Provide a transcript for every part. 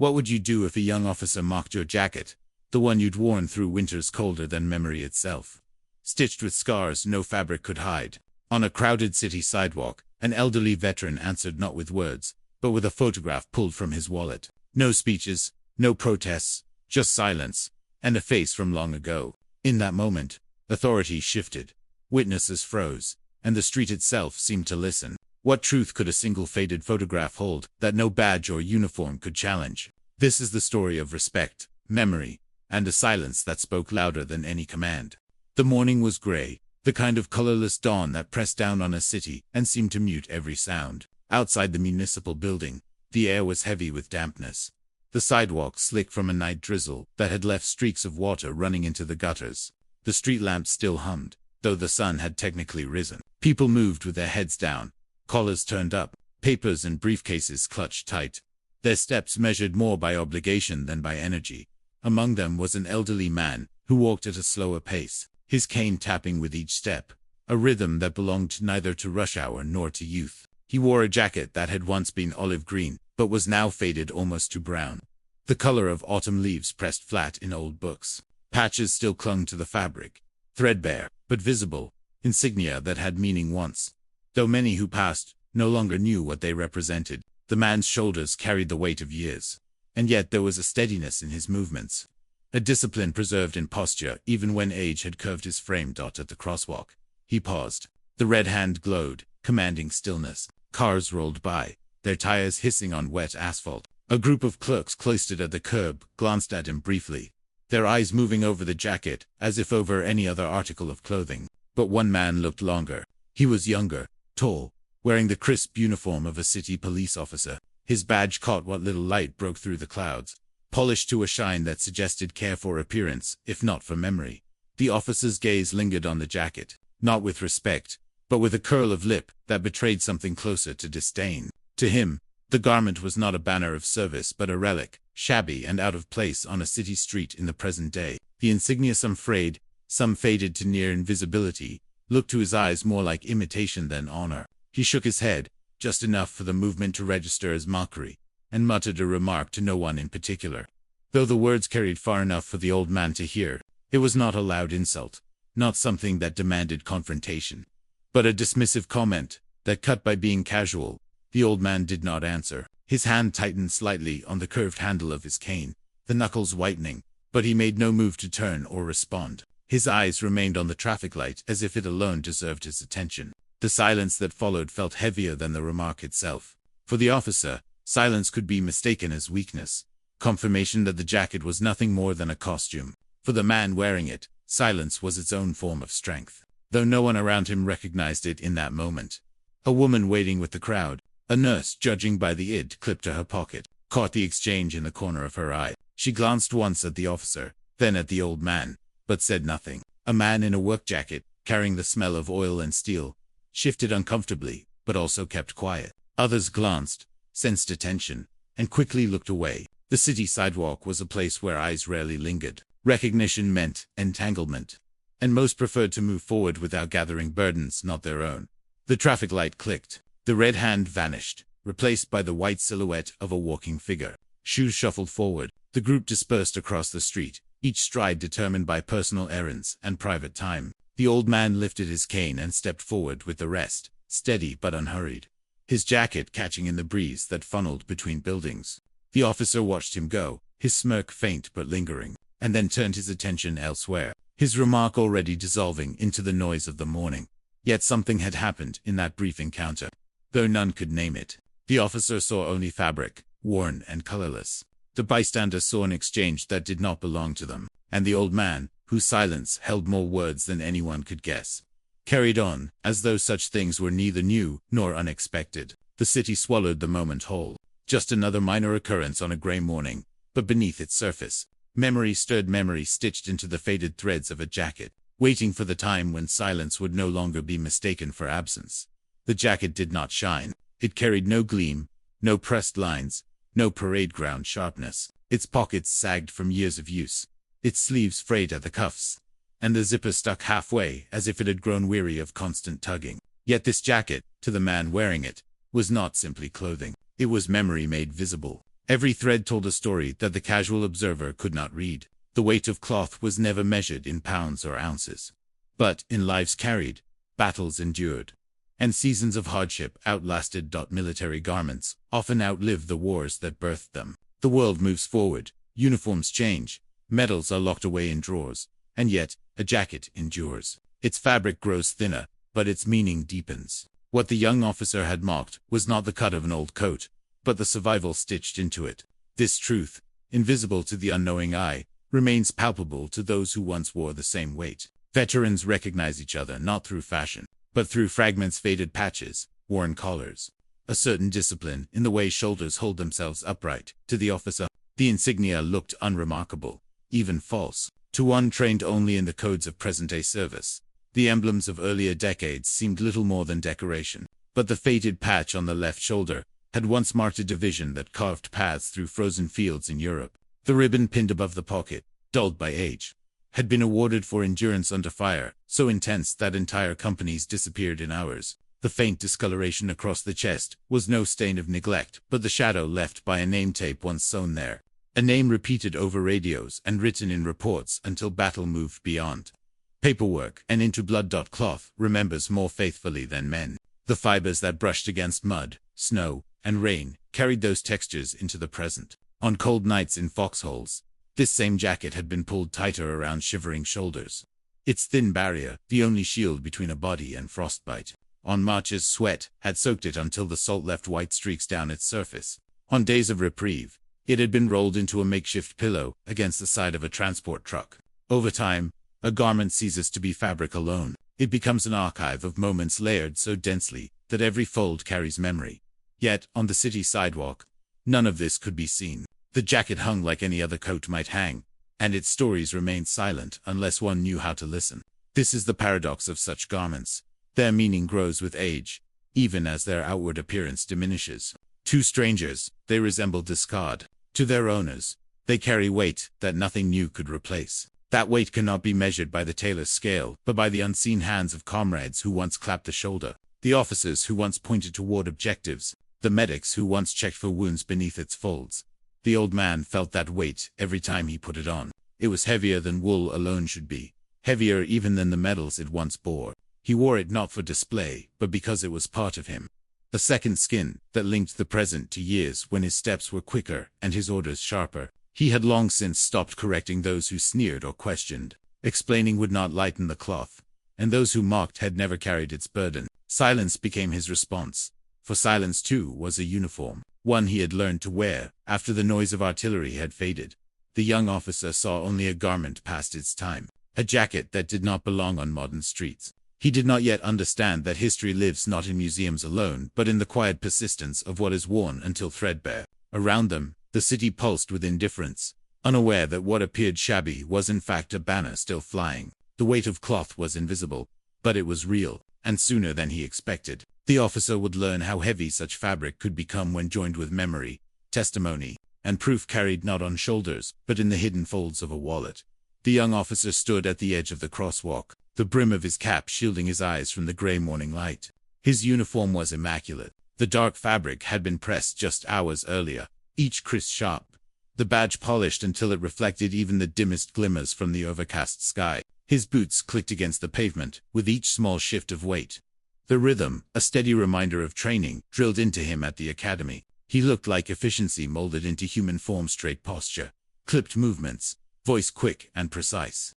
What would you do if a young officer mocked your jacket, the one you'd worn through winters colder than memory itself? Stitched with scars no fabric could hide. On a crowded city sidewalk, an elderly veteran answered not with words, but with a photograph pulled from his wallet. No speeches, no protests, just silence, and a face from long ago. In that moment, authority shifted, witnesses froze, and the street itself seemed to listen. What truth could a single faded photograph hold that no badge or uniform could challenge? This is the story of respect, memory, and a silence that spoke louder than any command. The morning was gray, the kind of colorless dawn that pressed down on a city and seemed to mute every sound. Outside the municipal building, the air was heavy with dampness. The sidewalk slick from a night drizzle that had left streaks of water running into the gutters. The street lamps still hummed, though the sun had technically risen. People moved with their heads down, collars turned up, papers and briefcases clutched tight. Their steps measured more by obligation than by energy. Among them was an elderly man who walked at a slower pace, his cane tapping with each step, a rhythm that belonged neither to rush hour nor to youth. He wore a jacket that had once been olive green, but was now faded almost to brown, the color of autumn leaves pressed flat in old books. Patches still clung to the fabric, threadbare, but visible, insignia that had meaning once, though many who passed no longer knew what they represented. The man's shoulders carried the weight of years, and yet there was a steadiness in his movements, a discipline preserved in posture even when age had curved his frame. At the crosswalk, he paused. The red hand glowed, commanding stillness. Cars rolled by, their tires hissing on wet asphalt. A group of clerks cloistered at the curb glanced at him briefly, their eyes moving over the jacket as if over any other article of clothing. But one man looked longer. He was younger, tall, wearing the crisp uniform of a city police officer. His badge caught what little light broke through the clouds, polished to a shine that suggested care for appearance, if not for memory. The officer's gaze lingered on the jacket, not with respect, but with a curl of lip that betrayed something closer to disdain. To him, the garment was not a banner of service but a relic, shabby and out of place on a city street in the present day. The insignia, some frayed, some faded to near invisibility, looked to his eyes more like imitation than honor. He shook his head, just enough for the movement to register as mockery, and muttered a remark to no one in particular. Though the words carried far enough for the old man to hear, it was not a loud insult, not something that demanded confrontation, but a dismissive comment that cut by being casual. The old man did not answer. His hand tightened slightly on the curved handle of his cane, the knuckles whitening, but he made no move to turn or respond. His eyes remained on the traffic light as if it alone deserved his attention. The silence that followed felt heavier than the remark itself. For the officer, silence could be mistaken as weakness, confirmation that the jacket was nothing more than a costume. For the man wearing it, silence was its own form of strength, though no one around him recognized it in that moment. A woman waiting with the crowd, a nurse judging by the id clipped to her pocket, caught the exchange in the corner of her eye. She glanced once at the officer, then at the old man, but said nothing. A man in a work jacket, carrying the smell of oil and steel, shifted uncomfortably, but also kept quiet. Others glanced, sensed attention, and quickly looked away. The city sidewalk was a place where eyes rarely lingered. Recognition meant entanglement, and most preferred to move forward without gathering burdens not their own. The traffic light clicked. The red hand vanished, replaced by the white silhouette of a walking figure. Shoes shuffled forward. The group dispersed across the street, each stride determined by personal errands and private time. The old man lifted his cane and stepped forward with the rest, steady but unhurried, his jacket catching in the breeze that funneled between buildings. The officer watched him go, his smirk faint but lingering, and then turned his attention elsewhere, his remark already dissolving into the noise of the morning. Yet something had happened in that brief encounter, though none could name it. The officer saw only fabric, worn and colorless. The bystanders saw an exchange that did not belong to them, and the old man, whose silence held more words than anyone could guess, carried on, as though such things were neither new nor unexpected. The city swallowed the moment whole, just another minor occurrence on a gray morning, but beneath its surface, memory stirred memory stitched into the faded threads of a jacket, waiting for the time when silence would no longer be mistaken for absence. The jacket did not shine. It carried no gleam, no pressed lines, no parade ground sharpness. Its pockets sagged from years of use, its sleeves frayed at the cuffs, and the zipper stuck halfway as if it had grown weary of constant tugging. Yet this jacket, to the man wearing it, was not simply clothing. It was memory made visible. Every thread told a story that the casual observer could not read. The weight of cloth was never measured in pounds or ounces. But, in lives carried, battles endured, and seasons of hardship outlasted. Military garments often outlive the wars that birthed them. The world moves forward, uniforms change, medals are locked away in drawers, and yet, a jacket endures. Its fabric grows thinner, but its meaning deepens. What the young officer had mocked was not the cut of an old coat, but the survival stitched into it. This truth, invisible to the unknowing eye, remains palpable to those who once wore the same weight. Veterans recognize each other not through fashion, but through fragments, faded patches, worn collars. A certain discipline in the way shoulders hold themselves upright. To the officer, the insignia looked unremarkable, even false. To one trained only in the codes of present-day service, the emblems of earlier decades seemed little more than decoration. But the faded patch on the left shoulder had once marked a division that carved paths through frozen fields in Europe. The ribbon pinned above the pocket, dulled by age, had been awarded for endurance under fire, so intense that entire companies disappeared in hours. The faint discoloration across the chest was no stain of neglect, but the shadow left by a name tape once sewn there. A name repeated over radios and written in reports until battle moved beyond paperwork and into blood. Cloth remembers more faithfully than men. The fibers that brushed against mud, snow, and rain carried those textures into the present. On cold nights in foxholes, this same jacket had been pulled tighter around shivering shoulders. Its thin barrier, the only shield between a body and frostbite. On marches, sweat had soaked it until the salt left white streaks down its surface. On days of reprieve, it had been rolled into a makeshift pillow against the side of a transport truck. Over time, a garment ceases to be fabric alone. It becomes an archive of moments layered so densely that every fold carries memory. Yet, on the city sidewalk, none of this could be seen. The jacket hung like any other coat might hang, and its stories remained silent unless one knew how to listen. This is the paradox of such garments. Their meaning grows with age, even as their outward appearance diminishes. To strangers, they resemble discard. To their owners, they carry weight that nothing new could replace. That weight cannot be measured by the tailor's scale, but by the unseen hands of comrades who once clapped the shoulder, the officers who once pointed toward objectives, the medics who once checked for wounds beneath its folds. The old man felt that weight every time he put it on. It was heavier than wool alone should be, heavier even than the medals it once bore. He wore it not for display, but because it was part of him. A second skin that linked the present to years when his steps were quicker and his orders sharper. He had long since stopped correcting those who sneered or questioned. Explaining would not lighten the cloth, and those who mocked had never carried its burden. Silence became his response, for silence too was a uniform, one he had learned to wear after the noise of artillery had faded. The young officer saw only a garment past its time, a jacket that did not belong on modern streets. He did not yet understand that history lives not in museums alone, but in the quiet persistence of what is worn until threadbare. Around them, the city pulsed with indifference, unaware that what appeared shabby was in fact a banner still flying. The weight of cloth was invisible, but it was real, and sooner than he expected. The officer would learn how heavy such fabric could become when joined with memory, testimony, and proof carried not on shoulders, but in the hidden folds of a wallet. The young officer stood at the edge of the crosswalk, the brim of his cap shielding his eyes from the gray morning light. His uniform was immaculate. The dark fabric had been pressed just hours earlier, each crisp sharp, the badge polished until it reflected even the dimmest glimmers from the overcast sky. His boots clicked against the pavement, with each small shift of weight. The rhythm, a steady reminder of training, drilled into him at the academy. He looked like efficiency molded into human form, straight posture, clipped movements, voice quick and precise.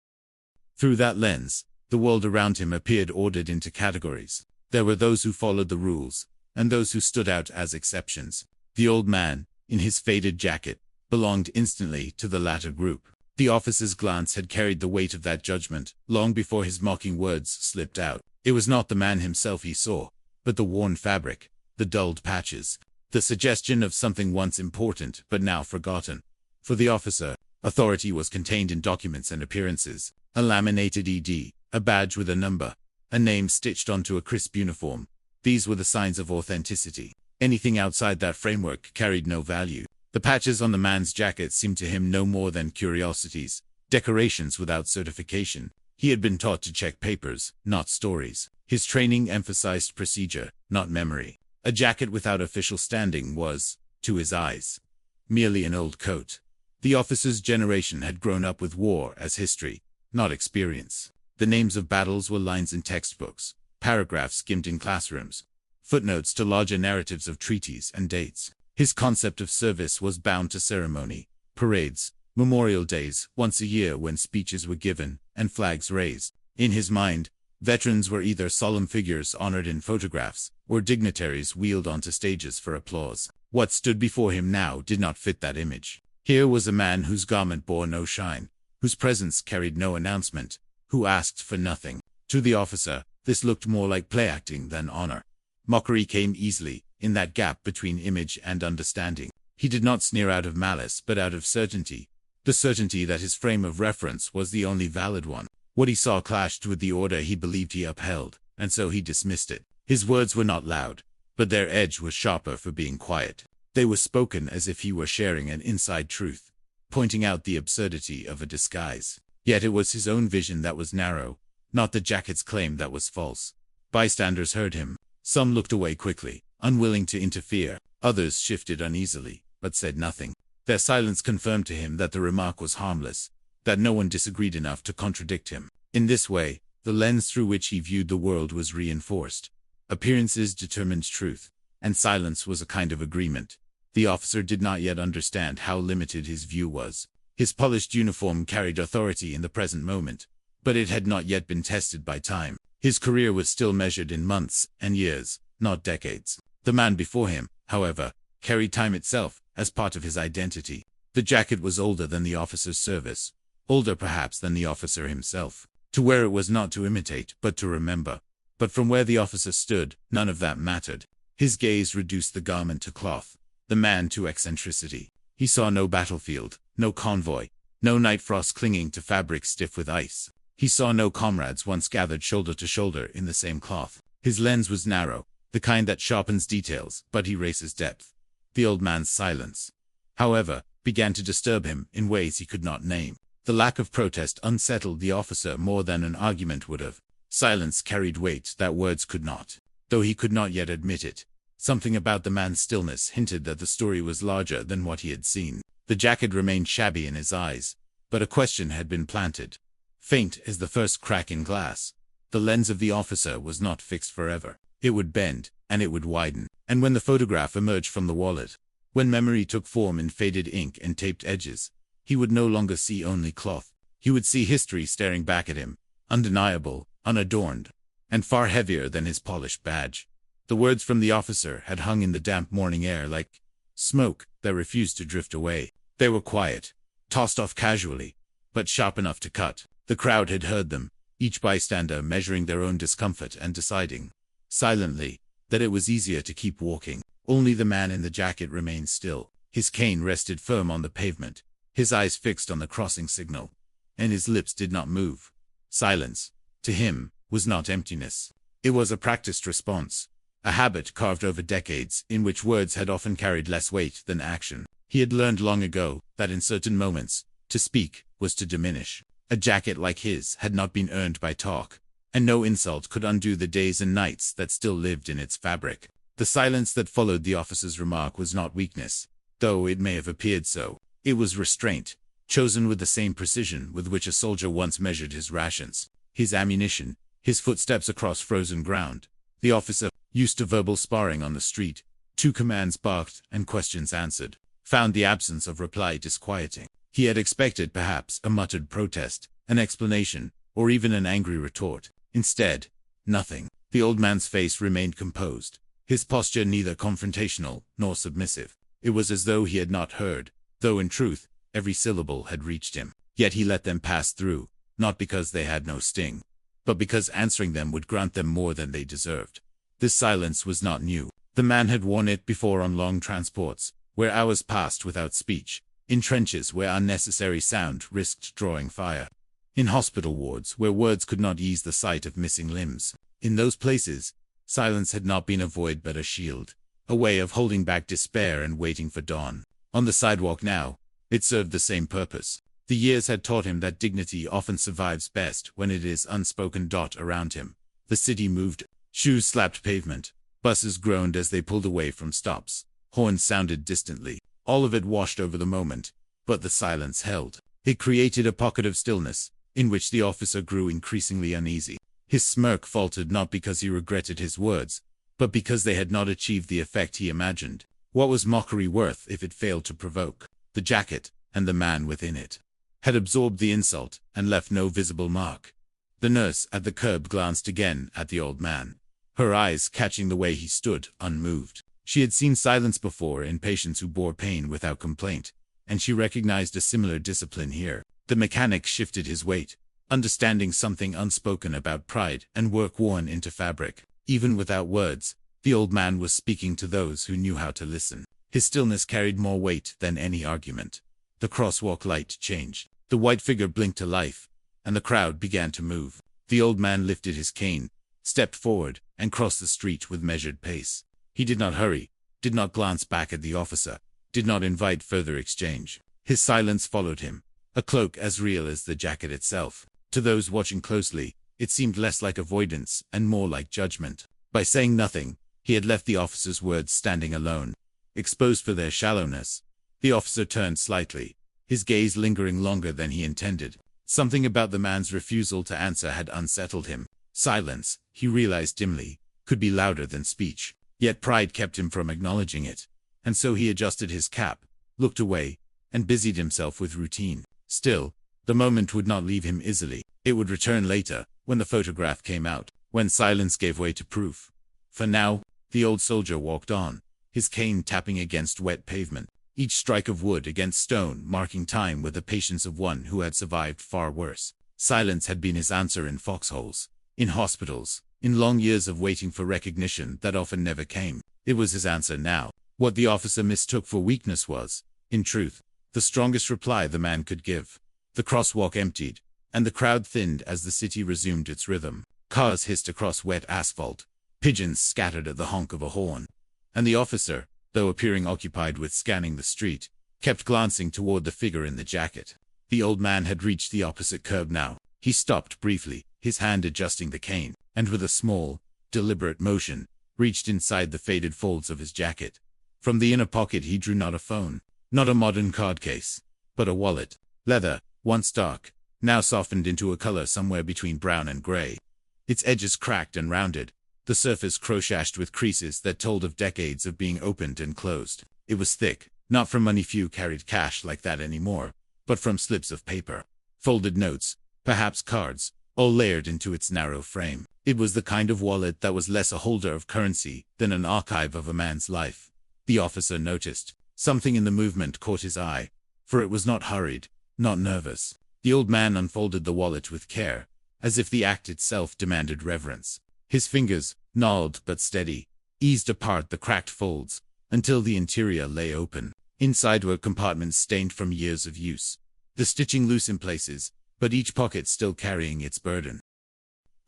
Through that lens, the world around him appeared ordered into categories. There were those who followed the rules, and those who stood out as exceptions. The old man, in his faded jacket, belonged instantly to the latter group. The officer's glance had carried the weight of that judgment, long before his mocking words slipped out. It was not the man himself he saw, but the worn fabric, the dulled patches, the suggestion of something once important but now forgotten. For the officer, authority was contained in documents and appearances. A laminated ED, a badge with a number, a name stitched onto a crisp uniform. These were the signs of authenticity. Anything outside that framework carried no value. The patches on the man's jacket seemed to him no more than curiosities, decorations without certification. He had been taught to check papers, not stories. His training emphasized procedure, not memory. A jacket without official standing was, to his eyes, merely an old coat. The officer's generation had grown up with war as history, not experience. The names of battles were lines in textbooks, paragraphs skimmed in classrooms, footnotes to larger narratives of treaties and dates. His concept of service was bound to ceremony, parades, memorial days, once a year when speeches were given and flags raised. In his mind, veterans were either solemn figures honored in photographs or dignitaries wheeled onto stages for applause. What stood before him now did not fit that image. Here was a man whose garment bore no shine, whose presence carried no announcement, who asked for nothing. To the officer, this looked more like play acting than honor. Mockery came easily, in that gap between image and understanding. He did not sneer out of malice, but out of certainty. The certainty that his frame of reference was the only valid one. What he saw clashed with the order he believed he upheld, and so he dismissed it. His words were not loud, but their edge was sharper for being quiet. They were spoken as if he were sharing an inside truth, pointing out the absurdity of a disguise. Yet it was his own vision that was narrow, not the jacket's claim that was false. Bystanders heard him. Some looked away quickly, unwilling to interfere. Others shifted uneasily, but said nothing. Their silence confirmed to him that the remark was harmless, that no one disagreed enough to contradict him. In this way, the lens through which he viewed the world was reinforced. Appearances determined truth, and silence was a kind of agreement. The officer did not yet understand how limited his view was. His polished uniform carried authority in the present moment, but it had not yet been tested by time. His career was still measured in months and years, not decades. The man before him, however, carried time itself as part of his identity. The jacket was older than the officer's service, older perhaps than the officer himself. To wear it was not to imitate, but to remember. But from where the officer stood, none of that mattered. His gaze reduced the garment to cloth, the man to eccentricity. He saw no battlefield, no convoy, no night frost clinging to fabric stiff with ice. He saw no comrades once gathered shoulder to shoulder in the same cloth. His lens was narrow, the kind that sharpens details but erases depth. The old man's silence, however, began to disturb him in ways he could not name. The lack of protest unsettled the officer more than an argument would have. Silence carried weight that words could not, though he could not yet admit it. Something about the man's stillness hinted that the story was larger than what he had seen. The jacket remained shabby in his eyes, but a question had been planted. Faint as the first crack in glass, the lens of the officer was not fixed forever. It would bend, and it would widen. And when the photograph emerged from the wallet, when memory took form in faded ink and taped edges, he would no longer see only cloth. He would see history staring back at him, undeniable, unadorned, and far heavier than his polished badge. The words from the officer had hung in the damp morning air like smoke that refused to drift away. They were quiet, tossed off casually, but sharp enough to cut. The crowd had heard them, each bystander measuring their own discomfort and deciding, silently, that it was easier to keep walking. Only the man in the jacket remained still. His cane rested firm on the pavement, his eyes fixed on the crossing signal, and his lips did not move. Silence, to him, was not emptiness. It was a practiced response, a habit carved over decades in which words had often carried less weight than action. He had learned long ago that in certain moments, to speak was to diminish. A jacket like his had not been earned by talk, and no insult could undo the days and nights that still lived in its fabric. The silence that followed the officer's remark was not weakness, though it may have appeared so. It was restraint, chosen with the same precision with which a soldier once measured his rations, his ammunition, his footsteps across frozen ground. The officer, used to verbal sparring on the street, two commands barked and questions answered, found the absence of reply disquieting. He had expected perhaps a muttered protest, an explanation, or even an angry retort. Instead, nothing. The old man's face remained composed, his posture neither confrontational nor submissive. It was as though he had not heard, though in truth, every syllable had reached him. Yet he let them pass through, not because they had no sting, but because answering them would grant them more than they deserved. This silence was not new. The man had worn it before on long transports, where hours passed without speech, in trenches where unnecessary sound risked drawing fire, in hospital wards where words could not ease the sight of missing limbs. In those places, silence had not been a void but a shield, a way of holding back despair and waiting for dawn. On the sidewalk now, it served the same purpose. The years had taught him that dignity often survives best when it is unspoken. Around him, the city moved, shoes slapped pavement, buses groaned as they pulled away from stops, horns sounded distantly. All of it washed over the moment, but the silence held. It created a pocket of stillness, in which the officer grew increasingly uneasy. His smirk faltered not because he regretted his words, but because they had not achieved the effect he imagined. What was mockery worth if it failed to provoke? The jacket, and the man within it, had absorbed the insult and left no visible mark. The nurse at the curb glanced again at the old man, her eyes catching the way he stood, unmoved. She had seen silence before in patients who bore pain without complaint, and she recognized a similar discipline here. The mechanic shifted his weight, understanding something unspoken about pride and work worn into fabric. Even without words, the old man was speaking to those who knew how to listen. His stillness carried more weight than any argument. The crosswalk light changed. The white figure blinked to life, and the crowd began to move. The old man lifted his cane, stepped forward, and crossed the street with measured pace. He did not hurry, did not glance back at the officer, did not invite further exchange. His silence followed him, a cloak as real as the jacket itself. To those watching closely, it seemed less like avoidance and more like judgment. By saying nothing, he had left the officer's words standing alone, exposed for their shallowness. The officer turned slightly, his gaze lingering longer than he intended. Something about the man's refusal to answer had unsettled him. Silence, he realized dimly, could be louder than speech. Yet pride kept him from acknowledging it, and so he adjusted his cap, looked away, and busied himself with routine. Still, the moment would not leave him easily. It would return later, when the photograph came out, when silence gave way to proof. For now, the old soldier walked on, his cane tapping against wet pavement, each strike of wood against stone marking time with the patience of one who had survived far worse. Silence had been his answer in foxholes, in hospitals, in long years of waiting for recognition that often never came. It was his answer now. What the officer mistook for weakness was, in truth, the strongest reply the man could give. The crosswalk emptied, and the crowd thinned as the city resumed its rhythm. Cars hissed across wet asphalt, pigeons scattered at the honk of a horn, and the officer, though appearing occupied with scanning the street, kept glancing toward the figure in the jacket. The old man had reached the opposite curb now. He stopped briefly, his hand adjusting the cane, and with a small, deliberate motion, reached inside the faded folds of his jacket. From the inner pocket he drew not a phone, not a modern card case, but a wallet. Leather, once dark, now softened into a color somewhere between brown and gray. Its edges cracked and rounded, the surface crochetted with creases that told of decades of being opened and closed. It was thick, not from money. Few carried cash like that anymore, but from slips of paper, folded notes, perhaps cards, all layered into its narrow frame. It was the kind of wallet that was less a holder of currency than an archive of a man's life. The officer noticed. Something in the movement caught his eye, for it was not hurried, not nervous. The old man unfolded the wallet with care, as if the act itself demanded reverence. His fingers, gnarled but steady, eased apart the cracked folds, until the interior lay open. Inside were compartments stained from years of use, the stitching loose in places, but each pocket still carrying its burden.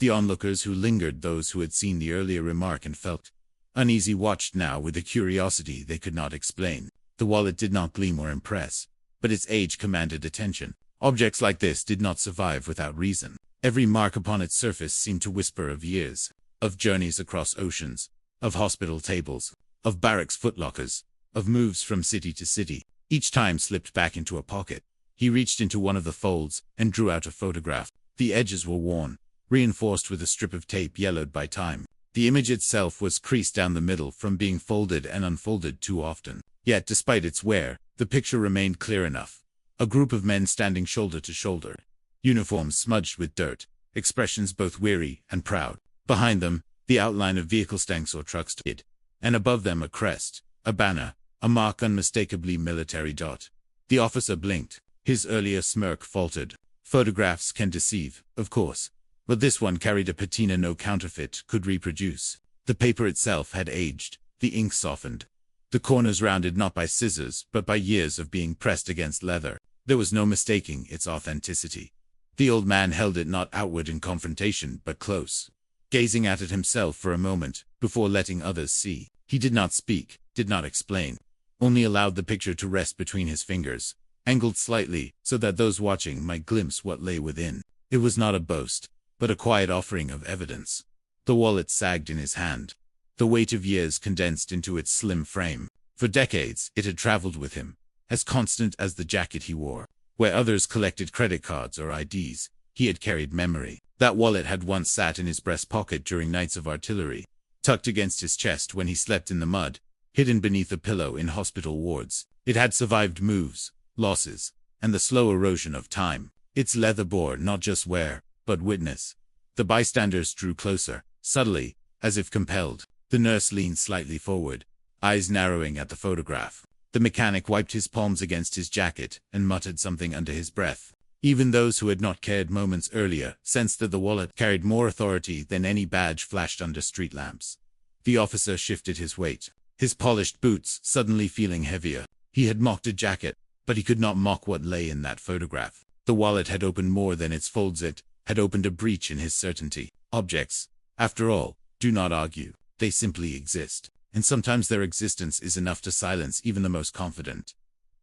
The onlookers who lingered, those who had seen the earlier remark and felt uneasy, watched now with a curiosity they could not explain. The wallet did not gleam or impress, but its age commanded attention. Objects like this did not survive without reason. Every mark upon its surface seemed to whisper of years, of journeys across oceans, of hospital tables, of barracks footlockers, of moves from city to city. Each time slipped back into a pocket. He reached into one of the folds and drew out a photograph. The edges were worn, reinforced with a strip of tape yellowed by time. The image itself was creased down the middle from being folded and unfolded too often. Yet despite its wear, the picture remained clear enough. A group of men standing shoulder to shoulder, uniforms smudged with dirt, expressions both weary and proud. Behind them, the outline of vehicle tanks or trucks hid, and above them a crest, a banner, a mark unmistakably military dot. The officer blinked. His earlier smirk faltered. Photographs can deceive, of course, but this one carried a patina no counterfeit could reproduce. The paper itself had aged, the ink softened, the corners rounded not by scissors but by years of being pressed against leather. There was no mistaking its authenticity. The old man held it not outward in confrontation but close, gazing at it himself for a moment before letting others see. He did not speak, did not explain, only allowed the picture to rest between his fingers, angled slightly so that those watching might glimpse what lay within. It was not a boast, but a quiet offering of evidence. The wallet sagged in his hand, the weight of years condensed into its slim frame. For decades, it had traveled with him, as constant as the jacket he wore. Where others collected credit cards or IDs, he had carried memory. That wallet had once sat in his breast pocket during nights of artillery, tucked against his chest when he slept in the mud, hidden beneath a pillow in hospital wards. It had survived moves, losses, and the slow erosion of time. Its leather bore not just wear, but witness. The bystanders drew closer, subtly, as if compelled. The nurse leaned slightly forward, eyes narrowing at the photograph. The mechanic wiped his palms against his jacket and muttered something under his breath. Even those who had not cared moments earlier sensed that the wallet carried more authority than any badge flashed under street lamps. The officer shifted his weight, his polished boots suddenly feeling heavier. He had mocked a jacket, but he could not mock what lay in that photograph. The wallet had opened more than its folds. It had opened a breach in his certainty. Objects, after all, do not argue. They simply exist, and sometimes their existence is enough to silence even the most confident.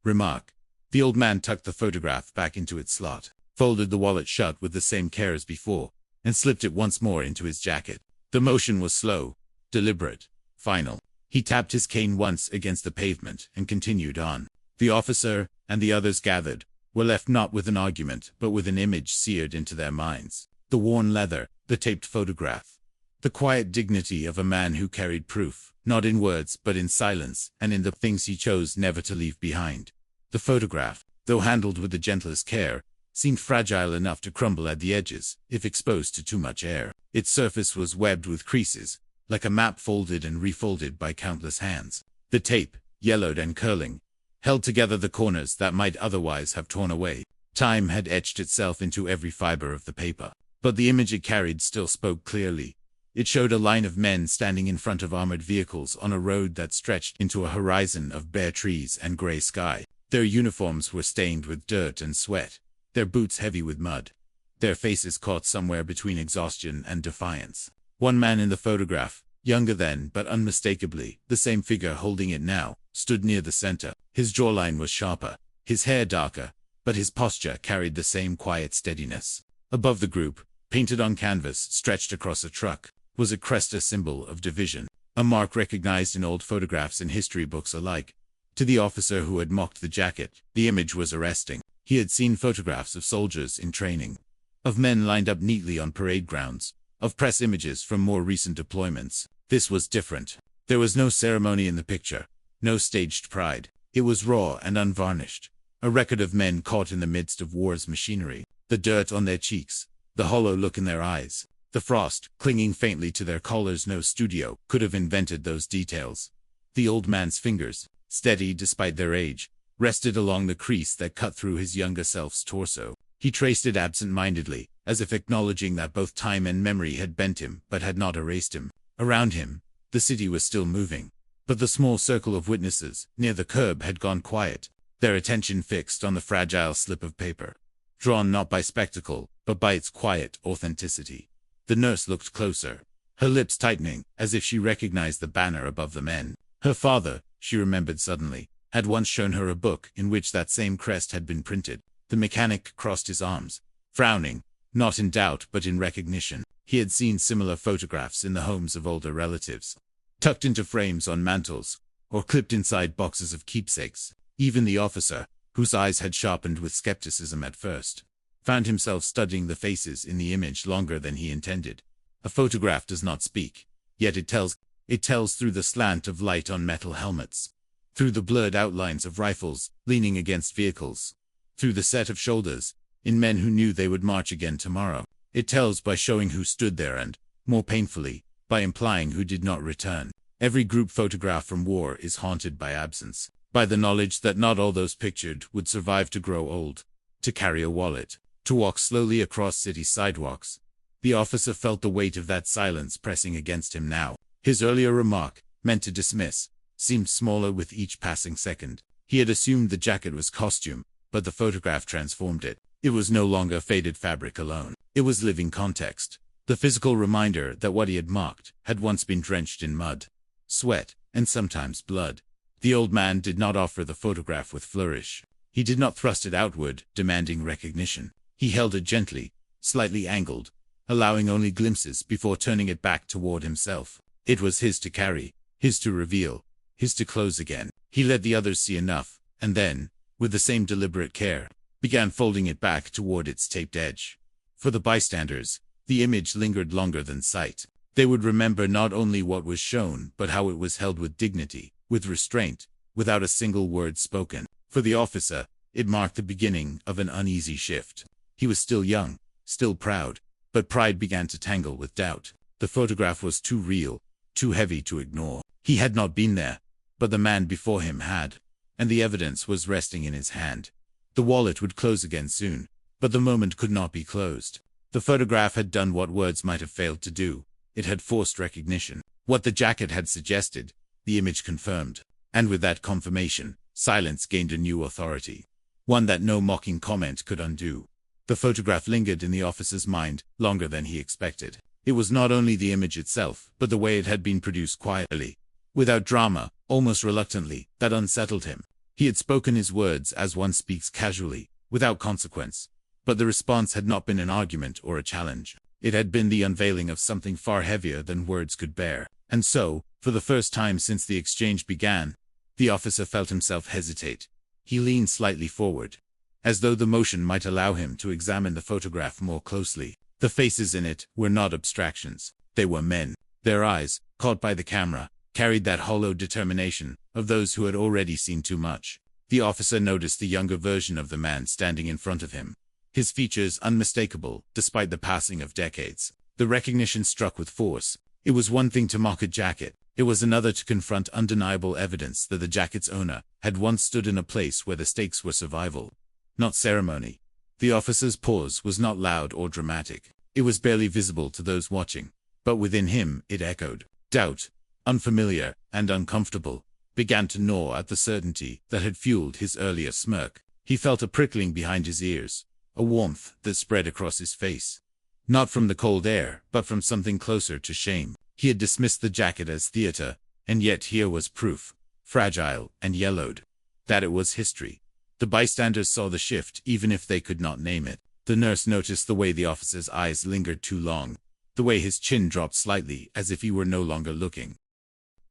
Remark. The old man tucked the photograph back into its slot, folded the wallet shut with the same care as before, and slipped it once more into his jacket. The motion was slow, deliberate, final. He tapped his cane once against the pavement and continued on. The officer, and the others gathered, were left not with an argument but with an image seared into their minds. The worn leather, the taped photograph. The quiet dignity of a man who carried proof, not in words but in silence and in the things he chose never to leave behind. The photograph, though handled with the gentlest care, seemed fragile enough to crumble at the edges if exposed to too much air. Its surface was webbed with creases, like a map folded and refolded by countless hands. The tape, yellowed and curling, held together the corners that might otherwise have torn away. Time had etched itself into every fiber of the paper. But the image it carried still spoke clearly. It showed a line of men standing in front of armored vehicles on a road that stretched into a horizon of bare trees and gray sky. Their uniforms were stained with dirt and sweat, their boots heavy with mud, their faces caught somewhere between exhaustion and defiance. One man in the photograph, younger then but unmistakably the same figure holding it now, stood near the center. His jawline was sharper, his hair darker, but his posture carried the same quiet steadiness. Above the group, painted on canvas stretched across a truck, was a crest, a symbol of division, a mark recognized in old photographs and history books alike. To the officer who had mocked the jacket, the image was arresting. He had seen photographs of soldiers in training, of men lined up neatly on parade grounds, of press images from more recent deployments. This was different. There was no ceremony in the picture, no staged pride. It was raw and unvarnished, a record of men caught in the midst of war's machinery. The dirt on their cheeks, the hollow look in their eyes, the frost clinging faintly to their collars. No studio could have invented those details. The old man's fingers, steady despite their age, rested along the crease that cut through his younger self's torso. He traced it absent-mindedly, as if acknowledging that both time and memory had bent him but had not erased him. Around him, the city was still moving, but the small circle of witnesses near the curb had gone quiet, their attention fixed on the fragile slip of paper, drawn not by spectacle, but by its quiet authenticity. The nurse looked closer, her lips tightening, as if she recognized the banner above the men. Her father, she remembered suddenly, had once shown her a book in which that same crest had been printed. The mechanic crossed his arms, frowning, not in doubt but in recognition. He had seen similar photographs in the homes of older relatives, tucked into frames on mantels, or clipped inside boxes of keepsakes. Even the officer, whose eyes had sharpened with skepticism at first, found himself studying the faces in the image longer than he intended. A photograph does not speak, yet it tells. It tells through the slant of light on metal helmets, through the blurred outlines of rifles leaning against vehicles, through the set of shoulders in men who knew they would march again tomorrow. It tells by showing who stood there and, more painfully, by implying who did not return. Every group photograph from war is haunted by absence, by the knowledge that not all those pictured would survive to grow old, to carry a wallet, to walk slowly across city sidewalks. The officer felt the weight of that silence pressing against him now. His earlier remark, meant to dismiss, seemed smaller with each passing second. He had assumed the jacket was costume, but the photograph transformed it. It was no longer faded fabric alone. It was living context, the physical reminder that what he had mocked had once been drenched in mud, sweat, and sometimes blood. The old man did not offer the photograph with flourish. He did not thrust it outward, demanding recognition. He held it gently, slightly angled, allowing only glimpses before turning it back toward himself. It was his to carry, his to reveal, his to close again. He let the others see enough, and then, with the same deliberate care, began folding it back toward its taped edge. For the bystanders, the image lingered longer than sight. They would remember not only what was shown, but how it was held with dignity, with restraint, without a single word spoken. For the officer, it marked the beginning of an uneasy shift. He was still young, still proud, but pride began to tangle with doubt. The photograph was too real, too heavy to ignore. He had not been there, but the man before him had, and the evidence was resting in his hand. The wallet would close again soon, but the moment could not be closed. The photograph had done what words might have failed to do. It had forced recognition. What the jacket had suggested, the image confirmed. And with that confirmation, silence gained a new authority, one that no mocking comment could undo. The photograph lingered in the officer's mind longer than he expected. It was not only the image itself, but the way it had been produced quietly, without drama, almost reluctantly, that unsettled him. He had spoken his words as one speaks casually, without consequence. But the response had not been an argument or a challenge. It had been the unveiling of something far heavier than words could bear. And so, for the first time since the exchange began, the officer felt himself hesitate. He leaned slightly forward, as though the motion might allow him to examine the photograph more closely. The faces in it were not abstractions. They were men. Their eyes, caught by the camera, carried that hollow determination of those who had already seen too much. The officer noticed the younger version of the man standing in front of him, his features unmistakable despite the passing of decades. The recognition struck with force. It was one thing to mock a jacket. It was another to confront undeniable evidence that the jacket's owner had once stood in a place where the stakes were survival, not ceremony. The officer's pause was not loud or dramatic. It was barely visible to those watching, but within him it echoed. Doubt, unfamiliar and uncomfortable, began to gnaw at the certainty that had fueled his earlier smirk. He felt a prickling behind his ears, a warmth that spread across his face. Not from the cold air, but from something closer to shame. He had dismissed the jacket as theater, and yet here was proof, fragile and yellowed, that it was history. The bystanders saw the shift, even if they could not name it. The nurse noticed the way the officer's eyes lingered too long, the way his chin dropped slightly as if he were no longer looking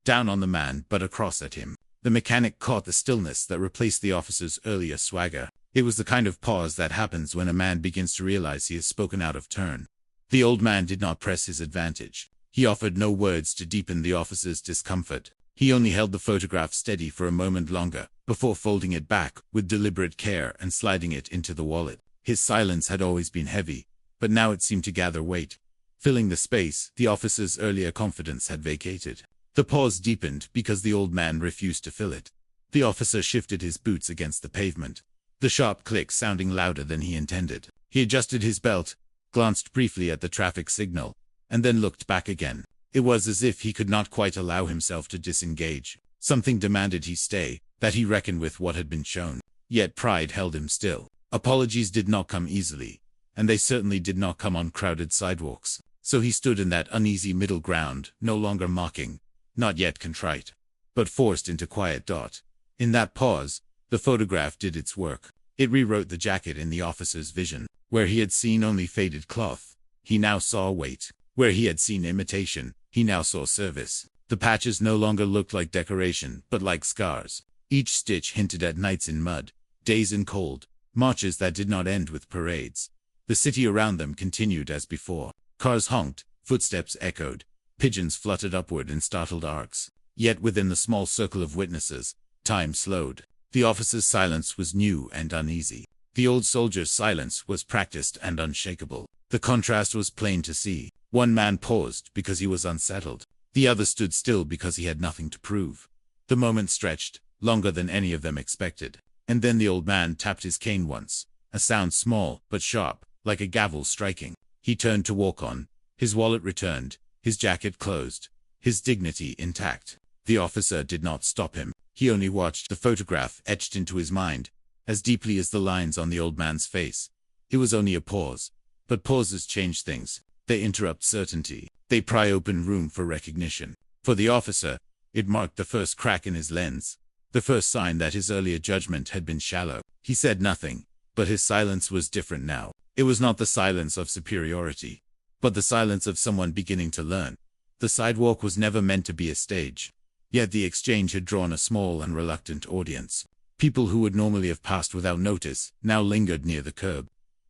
down on the man but across at him. The mechanic caught the stillness that replaced the officer's earlier swagger. It was the kind of pause that happens when a man begins to realize he has spoken out of turn. The old man did not press his advantage. He offered no words to deepen the officer's discomfort. He only held the photograph steady for a moment longer, before folding it back with deliberate care and sliding it into the wallet. His silence had always been heavy, but now it seemed to gather weight, filling the space the officer's earlier confidence had vacated. The pause deepened because the old man refused to fill it. The officer shifted his boots against the pavement, the sharp click sounding louder than he intended. He adjusted his belt, glanced briefly at the traffic signal, and then looked back again. It was as if he could not quite allow himself to disengage. Something demanded he stay, that he reckon with what had been shown. Yet pride held him still. Apologies did not come easily, and they certainly did not come on crowded sidewalks. So he stood in that uneasy middle ground, no longer mocking, not yet contrite, but forced into quiet dot. In that pause, the photograph did its work. It rewrote the jacket in the officer's vision. Where he had seen only faded cloth, he now saw weight. Where he had seen imitation, he now saw service. The patches no longer looked like decoration, but like scars. Each stitch hinted at nights in mud, days in cold, marches that did not end with parades. The city around them continued as before. Cars honked, footsteps echoed, pigeons fluttered upward in startled arcs. Yet within the small circle of witnesses, time slowed. The officer's silence was new and uneasy. The old soldier's silence was practiced and unshakable. The contrast was plain to see. One man paused because he was unsettled. The other stood still because he had nothing to prove. The moment stretched, longer than any of them expected. And then the old man tapped his cane once, a sound small but sharp, like a gavel striking. He turned to walk on, his wallet returned, his jacket closed, his dignity intact. The officer did not stop him. He only watched the photograph etched into his mind, as deeply as the lines on the old man's face. It was only a pause, but pauses change things. They interrupt certainty. They pry open room for recognition. For the officer, it marked the first crack in his lens, the first sign that his earlier judgment had been shallow. He said nothing, but his silence was different now. It was not the silence of superiority, but the silence of someone beginning to learn. The sidewalk was never meant to be a stage. Yet the exchange had drawn a small and reluctant audience. People who would normally have passed without notice now lingered near the curb,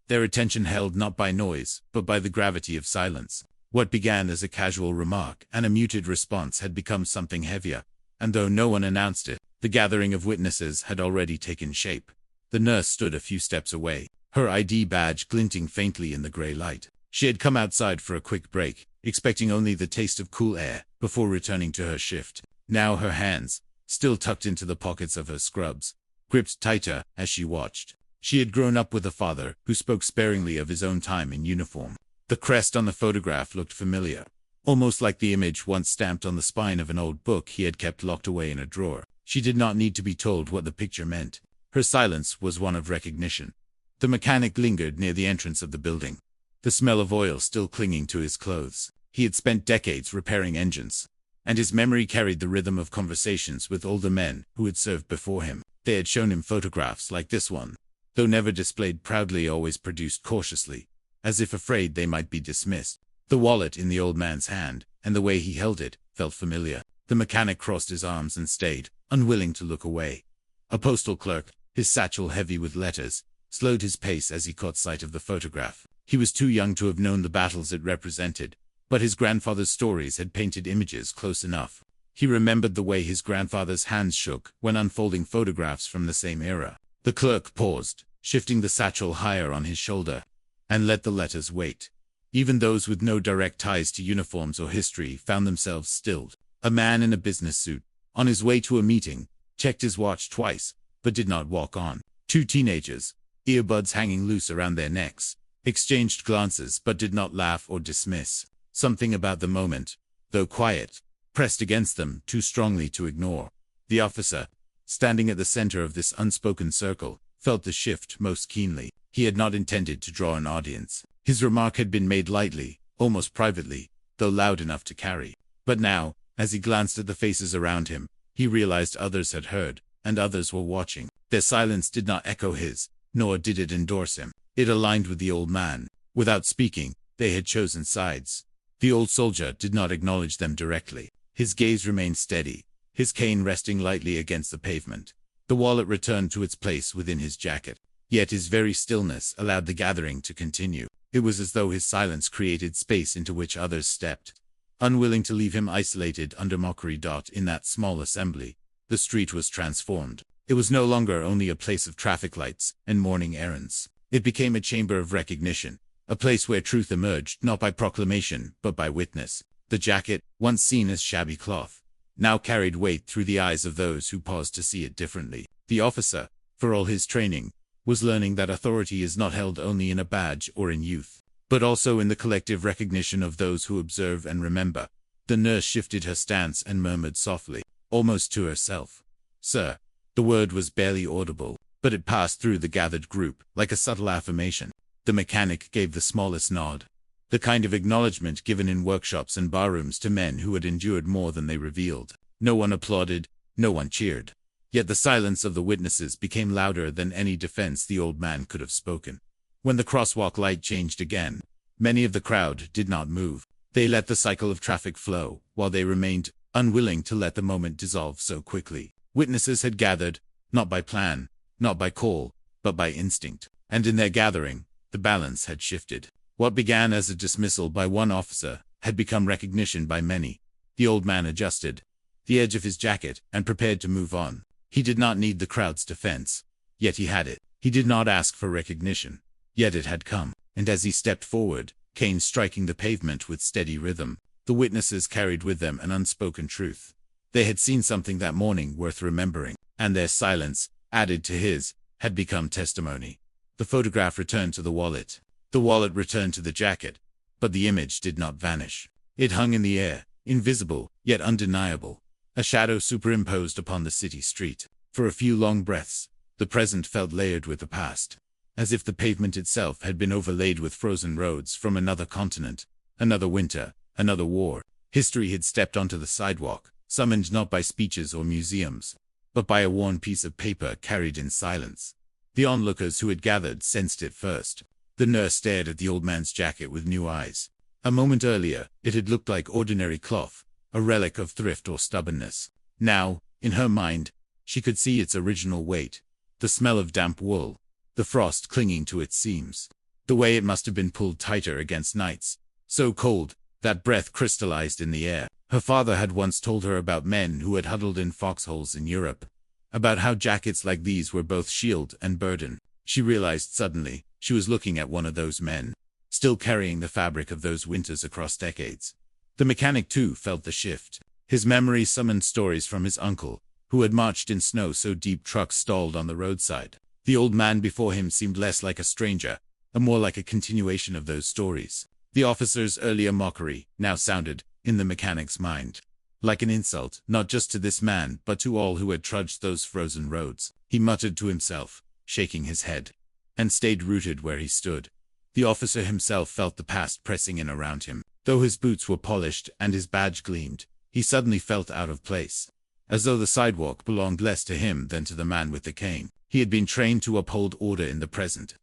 their attention held not by noise, but by the gravity of silence. What began as a casual remark and a muted response had become something heavier, and though no one announced it, the gathering of witnesses had already taken shape. The nurse stood a few steps away, her ID badge glinting faintly in the grey light. She had come outside for a quick break, expecting only the taste of cool air, before returning to her shift. Now her hands, still tucked into the pockets of her scrubs, gripped tighter as she watched. She had grown up with a father who spoke sparingly of his own time in uniform. The crest on the photograph looked familiar, almost like the image once stamped on the spine of an old book he had kept locked away in a drawer. She did not need to be told what the picture meant. Her silence was one of recognition. The mechanic lingered near the entrance of the building, the smell of oil still clinging to his clothes. He had spent decades repairing engines, and his memory carried the rhythm of conversations with older men who had served before him. They had shown him photographs like this one, though never displayed proudly, always produced cautiously, as if afraid they might be dismissed. The wallet in the old man's hand, and the way he held it, felt familiar. The mechanic crossed his arms and stayed, unwilling to look away. A postal clerk, his satchel heavy with letters, slowed his pace as he caught sight of the photograph. He was too young to have known the battles it represented, but his grandfather's stories had painted images close enough. He remembered the way his grandfather's hands shook when unfolding photographs from the same era. The clerk paused, shifting the satchel higher on his shoulder, and let the letters wait. Even those with no direct ties to uniforms or history found themselves stilled. A man in a business suit, on his way to a meeting, checked his watch twice, but did not walk on. Two teenagers, earbuds hanging loose around their necks, exchanged glances but did not laugh or dismiss. Something about the moment, though quiet, pressed against them too strongly to ignore. The officer, standing at the center of this unspoken circle, felt the shift most keenly. He had not intended to draw an audience. His remark had been made lightly, almost privately, though loud enough to carry. But now, as he glanced at the faces around him, he realized others had heard, and others were watching. Their silence did not echo his, nor did it endorse him. It aligned with the old man. Without speaking, they had chosen sides. The old soldier did not acknowledge them directly. His gaze remained steady, his cane resting lightly against the pavement. The wallet returned to its place within his jacket. Yet his very stillness allowed the gathering to continue. It was as though his silence created space into which others stepped, unwilling to leave him isolated under mockery. In that small assembly, the street was transformed. It was no longer only a place of traffic lights and morning errands. It became a chamber of recognition, a place where truth emerged not by proclamation but by witness. The jacket, once seen as shabby cloth, now carried weight through the eyes of those who paused to see it differently. The officer, for all his training, was learning that authority is not held only in a badge or in youth, but also in the collective recognition of those who observe and remember. The nurse shifted her stance and murmured softly, almost to herself, "Sir." The word was barely audible, but it passed through the gathered group like a subtle affirmation. The mechanic gave the smallest nod, the kind of acknowledgement given in workshops and barrooms to men who had endured more than they revealed. No one applauded, no one cheered. Yet the silence of the witnesses became louder than any defense the old man could have spoken. When the crosswalk light changed again, many of the crowd did not move. They let the cycle of traffic flow, while they remained unwilling to let the moment dissolve so quickly. Witnesses had gathered, not by plan, not by call, but by instinct. And in their gathering, the balance had shifted. What began as a dismissal by one officer had become recognition by many. The old man adjusted the edge of his jacket and prepared to move on. He did not need the crowd's defense, yet he had it. He did not ask for recognition, yet it had come. And as he stepped forward, cane striking the pavement with steady rhythm, the witnesses carried with them an unspoken truth. They had seen something that morning worth remembering, and their silence, added to his, had become testimony. The photograph returned to the wallet. The wallet returned to the jacket, but the image did not vanish. It hung in the air, invisible, yet undeniable, a shadow superimposed upon the city street. For a few long breaths, the present felt layered with the past, as if the pavement itself had been overlaid with frozen roads from another continent, another winter, another war. History had stepped onto the sidewalk, summoned not by speeches or museums, but by a worn piece of paper carried in silence. The onlookers who had gathered sensed it first. The nurse stared at the old man's jacket with new eyes. A moment earlier, it had looked like ordinary cloth, a relic of thrift or stubbornness. Now, in her mind, she could see its original weight, the smell of damp wool, the frost clinging to its seams, the way it must have been pulled tighter against nights so cold that breath crystallized in the air. Her father had once told her about men who had huddled in foxholes in Europe, about how jackets like these were both shield and burden. She realized suddenly she was looking at one of those men, still carrying the fabric of those winters across decades. The mechanic too felt the shift. His memory summoned stories from his uncle, who had marched in snow so deep trucks stalled on the roadside. The old man before him seemed less like a stranger, and more like a continuation of those stories. The officer's earlier mockery now sounded, in the mechanic's mind, like an insult, not just to this man, but to all who had trudged those frozen roads. He muttered to himself, shaking his head, and stayed rooted where he stood. The officer himself felt the past pressing in around him. Though his boots were polished and his badge gleamed, he suddenly felt out of place, as though the sidewalk belonged less to him than to the man with the cane. He had been trained to uphold order in the present,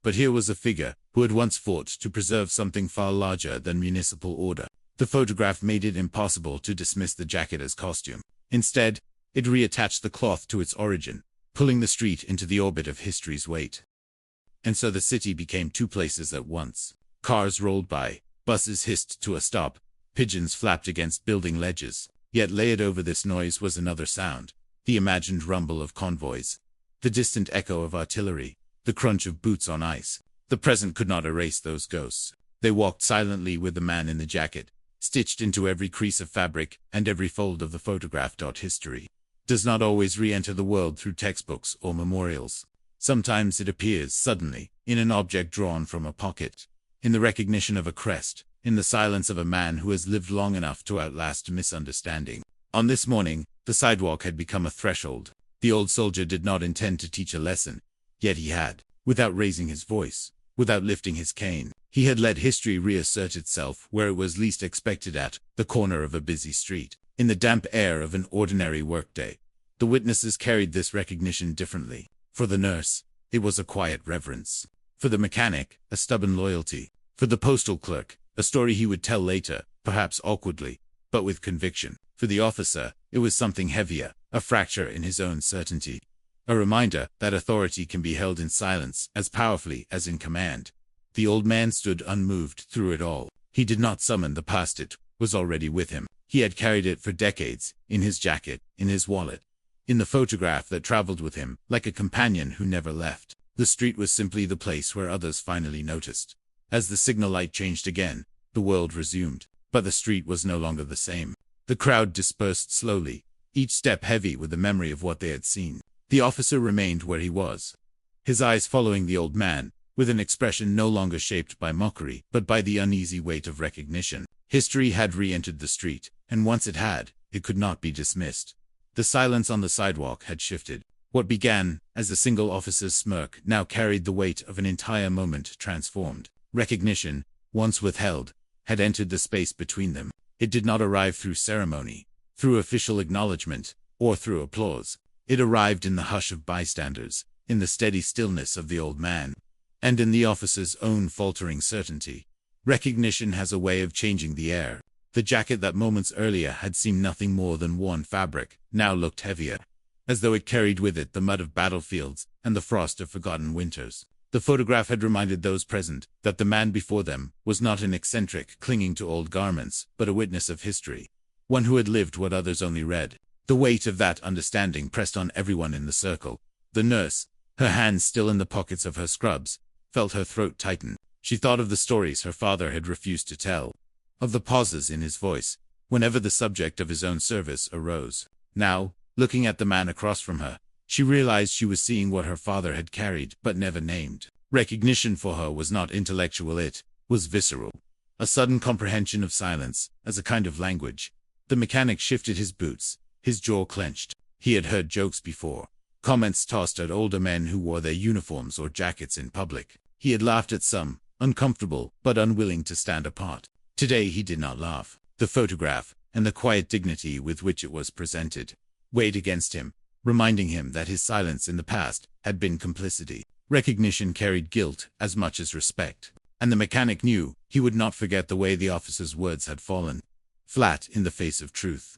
but here was a figure who had once fought to preserve something far larger than municipal order. The photograph made it impossible to dismiss the jacket as costume. Instead, it reattached the cloth to its origin, pulling the street into the orbit of history's weight. And so the city became two places at once. Cars rolled by, buses hissed to a stop, pigeons flapped against building ledges. Yet layered over this noise was another sound, the imagined rumble of convoys, the distant echo of artillery, the crunch of boots on ice. The present could not erase those ghosts. They walked silently with the man in the jacket, stitched into every crease of fabric and every fold of the photograph. History does not always re-enter the world through textbooks or memorials. Sometimes it appears suddenly, in an object drawn from a pocket, in the recognition of a crest, in the silence of a man who has lived long enough to outlast misunderstanding. On this morning, the sidewalk had become a threshold. The old soldier did not intend to teach a lesson, yet he had, without raising his voice, without lifting his cane. He had let history reassert itself where it was least expected, at the corner of a busy street, in the damp air of an ordinary workday. The witnesses carried this recognition differently. For the nurse, it was a quiet reverence. For the mechanic, a stubborn loyalty. For the postal clerk, a story he would tell later, perhaps awkwardly, but with conviction. For the officer, it was something heavier, a fracture in his own certainty. A reminder that authority can be held in silence as powerfully as in command. The old man stood unmoved through it all. He did not summon the past, it was already with him. He had carried it for decades, in his jacket, in his wallet, in the photograph that traveled with him, like a companion who never left. The street was simply the place where others finally noticed. As the signal light changed again, the world resumed, but the street was no longer the same. The crowd dispersed slowly, each step heavy with the memory of what they had seen. The officer remained where he was, his eyes following the old man, with an expression no longer shaped by mockery, but by the uneasy weight of recognition. History had re-entered the street, and once it had, it could not be dismissed. The silence on the sidewalk had shifted. What began as a single officer's smirk now carried the weight of an entire moment transformed. Recognition, once withheld, had entered the space between them. It did not arrive through ceremony, through official acknowledgement, or through applause. It arrived in the hush of bystanders, in the steady stillness of the old man, and in the officer's own faltering certainty. Recognition has a way of changing the air. The jacket that moments earlier had seemed nothing more than worn fabric, now looked heavier, as though it carried with it the mud of battlefields and the frost of forgotten winters. The photograph had reminded those present that the man before them was not an eccentric clinging to old garments, but a witness of history, one who had lived what others only read. The weight of that understanding pressed on everyone in the circle. The nurse, her hands still in the pockets of her scrubs, felt her throat tighten. She thought of the stories her father had refused to tell, of the pauses in his voice whenever the subject of his own service arose. Now, looking at the man across from her, she realized she was seeing what her father had carried but never named. Recognition for her was not intellectual, it was visceral. A sudden comprehension of silence as a kind of language. The mechanic shifted his boots, his jaw clenched. He had heard jokes before, comments tossed at older men who wore their uniforms or jackets in public. He had laughed at some, uncomfortable but unwilling to stand apart. Today he did not laugh. The photograph, and the quiet dignity with which it was presented, weighed against him, reminding him that his silence in the past had been complicity. Recognition carried guilt as much as respect, and the mechanic knew he would not forget the way the officer's words had fallen, flat in the face of truth.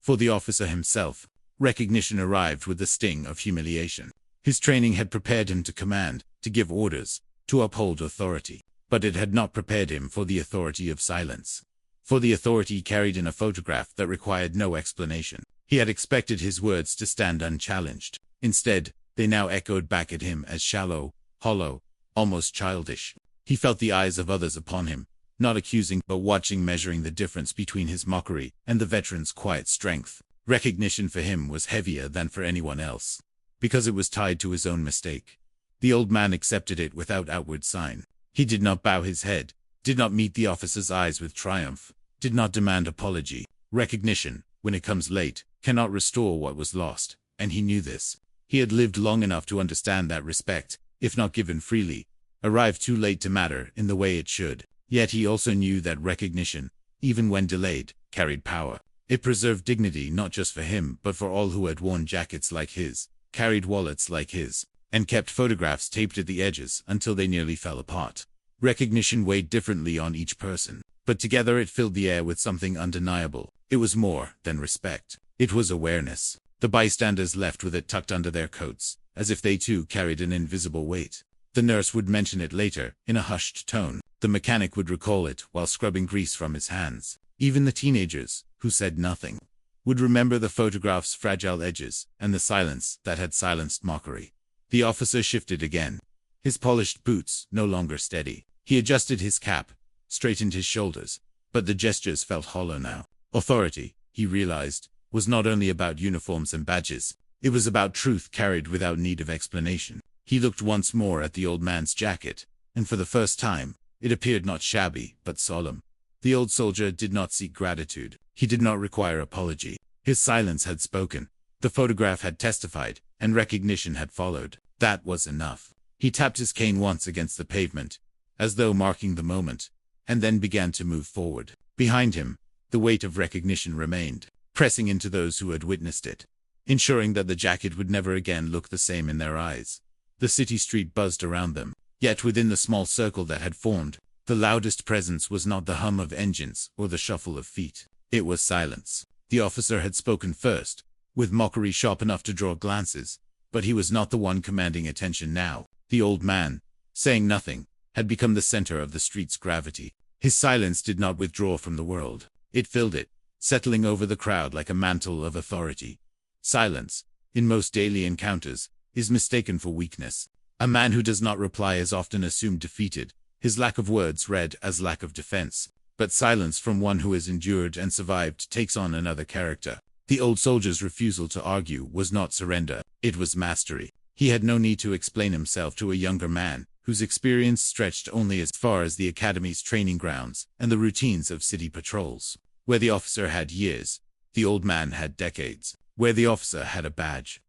For the officer himself, recognition arrived with the sting of humiliation. His training had prepared him to command, to give orders, to uphold authority. But it had not prepared him for the authority of silence. For the authority carried in a photograph that required no explanation. He had expected his words to stand unchallenged. Instead, they now echoed back at him as shallow, hollow, almost childish. He felt the eyes of others upon him, not accusing but watching, measuring the difference between his mockery and the veteran's quiet strength. Recognition for him was heavier than for anyone else, because it was tied to his own mistake. The old man accepted it without outward sign. He did not bow his head, did not meet the officer's eyes with triumph, did not demand apology. Recognition, when it comes late, cannot restore what was lost, and he knew this. He had lived long enough to understand that respect, if not given freely, arrived too late to matter in the way it should. Yet he also knew that recognition, even when delayed, carried power. It preserved dignity not just for him but for all who had worn jackets like his, carried wallets like his, and kept photographs taped at the edges until they nearly fell apart. Recognition weighed differently on each person, but together it filled the air with something undeniable. It was more than respect. It was awareness. The bystanders left with it tucked under their coats, as if they too carried an invisible weight. The nurse would mention it later, in a hushed tone. The mechanic would recall it while scrubbing grease from his hands. Even the teenagers, who said nothing, would remember the photograph's fragile edges and the silence that had silenced mockery. The officer shifted again, his polished boots no longer steady. He adjusted his cap, straightened his shoulders, but the gestures felt hollow now. Authority, he realized, was not only about uniforms and badges. It was about truth carried without need of explanation. He looked once more at the old man's jacket, and for the first time, it appeared not shabby, but solemn. The old soldier did not seek gratitude. He did not require apology. His silence had spoken. The photograph had testified, and recognition had followed. That was enough. He tapped his cane once against the pavement, as though marking the moment, and then began to move forward. Behind him, the weight of recognition remained, pressing into those who had witnessed it, ensuring that the jacket would never again look the same in their eyes. The city street buzzed around them, yet within the small circle that had formed, the loudest presence was not the hum of engines or the shuffle of feet. It was silence. The officer had spoken first, with mockery sharp enough to draw glances, but he was not the one commanding attention now. The old man, saying nothing, had become the center of the street's gravity. His silence did not withdraw from the world. It filled it, settling over the crowd like a mantle of authority. Silence, in most daily encounters, is mistaken for weakness. A man who does not reply is often assumed defeated, his lack of words read as lack of defense. But silence from one who has endured and survived takes on another character. The old soldier's refusal to argue was not surrender, it was mastery. He had no need to explain himself to a younger man, whose experience stretched only as far as the academy's training grounds and the routines of city patrols. Where the officer had years, the old man had decades. Where the officer had a badge,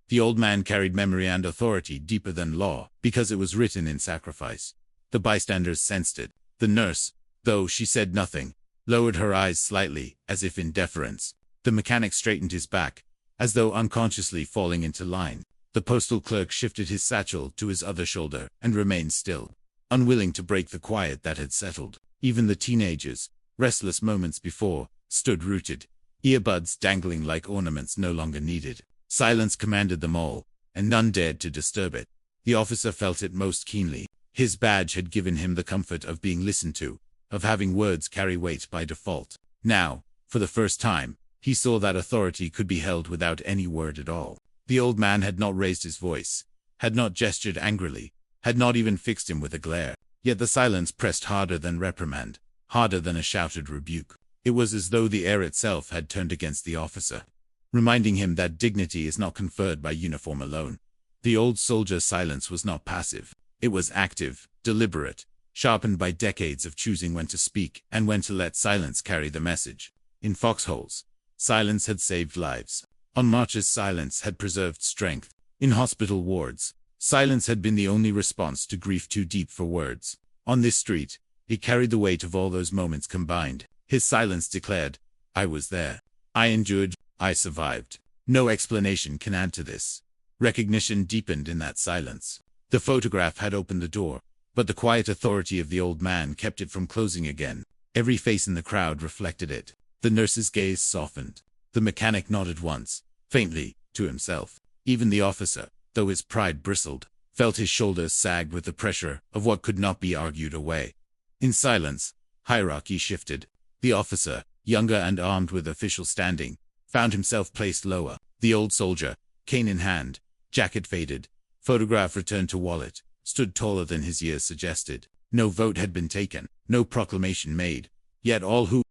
the old man carried memory and authority deeper than law, because it was written in sacrifice. The bystanders sensed it. The nurse, though she said nothing, lowered her eyes slightly, as if in deference. The mechanic straightened his back, as though unconsciously falling into line. The postal clerk shifted his satchel to his other shoulder and remained still, unwilling to break the quiet that had settled. Even the teenagers, restless moments before, stood rooted, earbuds dangling like ornaments no longer needed. Silence commanded them all, and none dared to disturb it. The officer felt it most keenly. His badge had given him the comfort of being listened to, of having words carry weight by default. Now, for the first time, he saw that authority could be held without any word at all. The old man had not raised his voice, had not gestured angrily, had not even fixed him with a glare. Yet the silence pressed harder than reprimand, harder than a shouted rebuke. It was as though the air itself had turned against the officer, reminding him that dignity is not conferred by uniform alone. The old soldier's silence was not passive. It was active, deliberate, sharpened by decades of choosing when to speak and when to let silence carry the message. In foxholes, silence had saved lives. On marches, silence had preserved strength. In hospital wards, silence had been the only response to grief too deep for words. On this street, it carried the weight of all those moments combined. His silence declared, "I was there. I endured. I survived. No explanation can add to this." Recognition deepened in that silence. The photograph had opened the door, but the quiet authority of the old man kept it from closing again. Every face in the crowd reflected it. The nurse's gaze softened. The mechanic nodded once, faintly, to himself. Even the officer, though his pride bristled, felt his shoulders sag with the pressure of what could not be argued away. In silence, hierarchy shifted. The officer, younger and armed with official standing, found himself placed lower. The old soldier, cane in hand, jacket faded, photograph returned to wallet, stood taller than his years suggested. No vote had been taken, no proclamation made, yet all who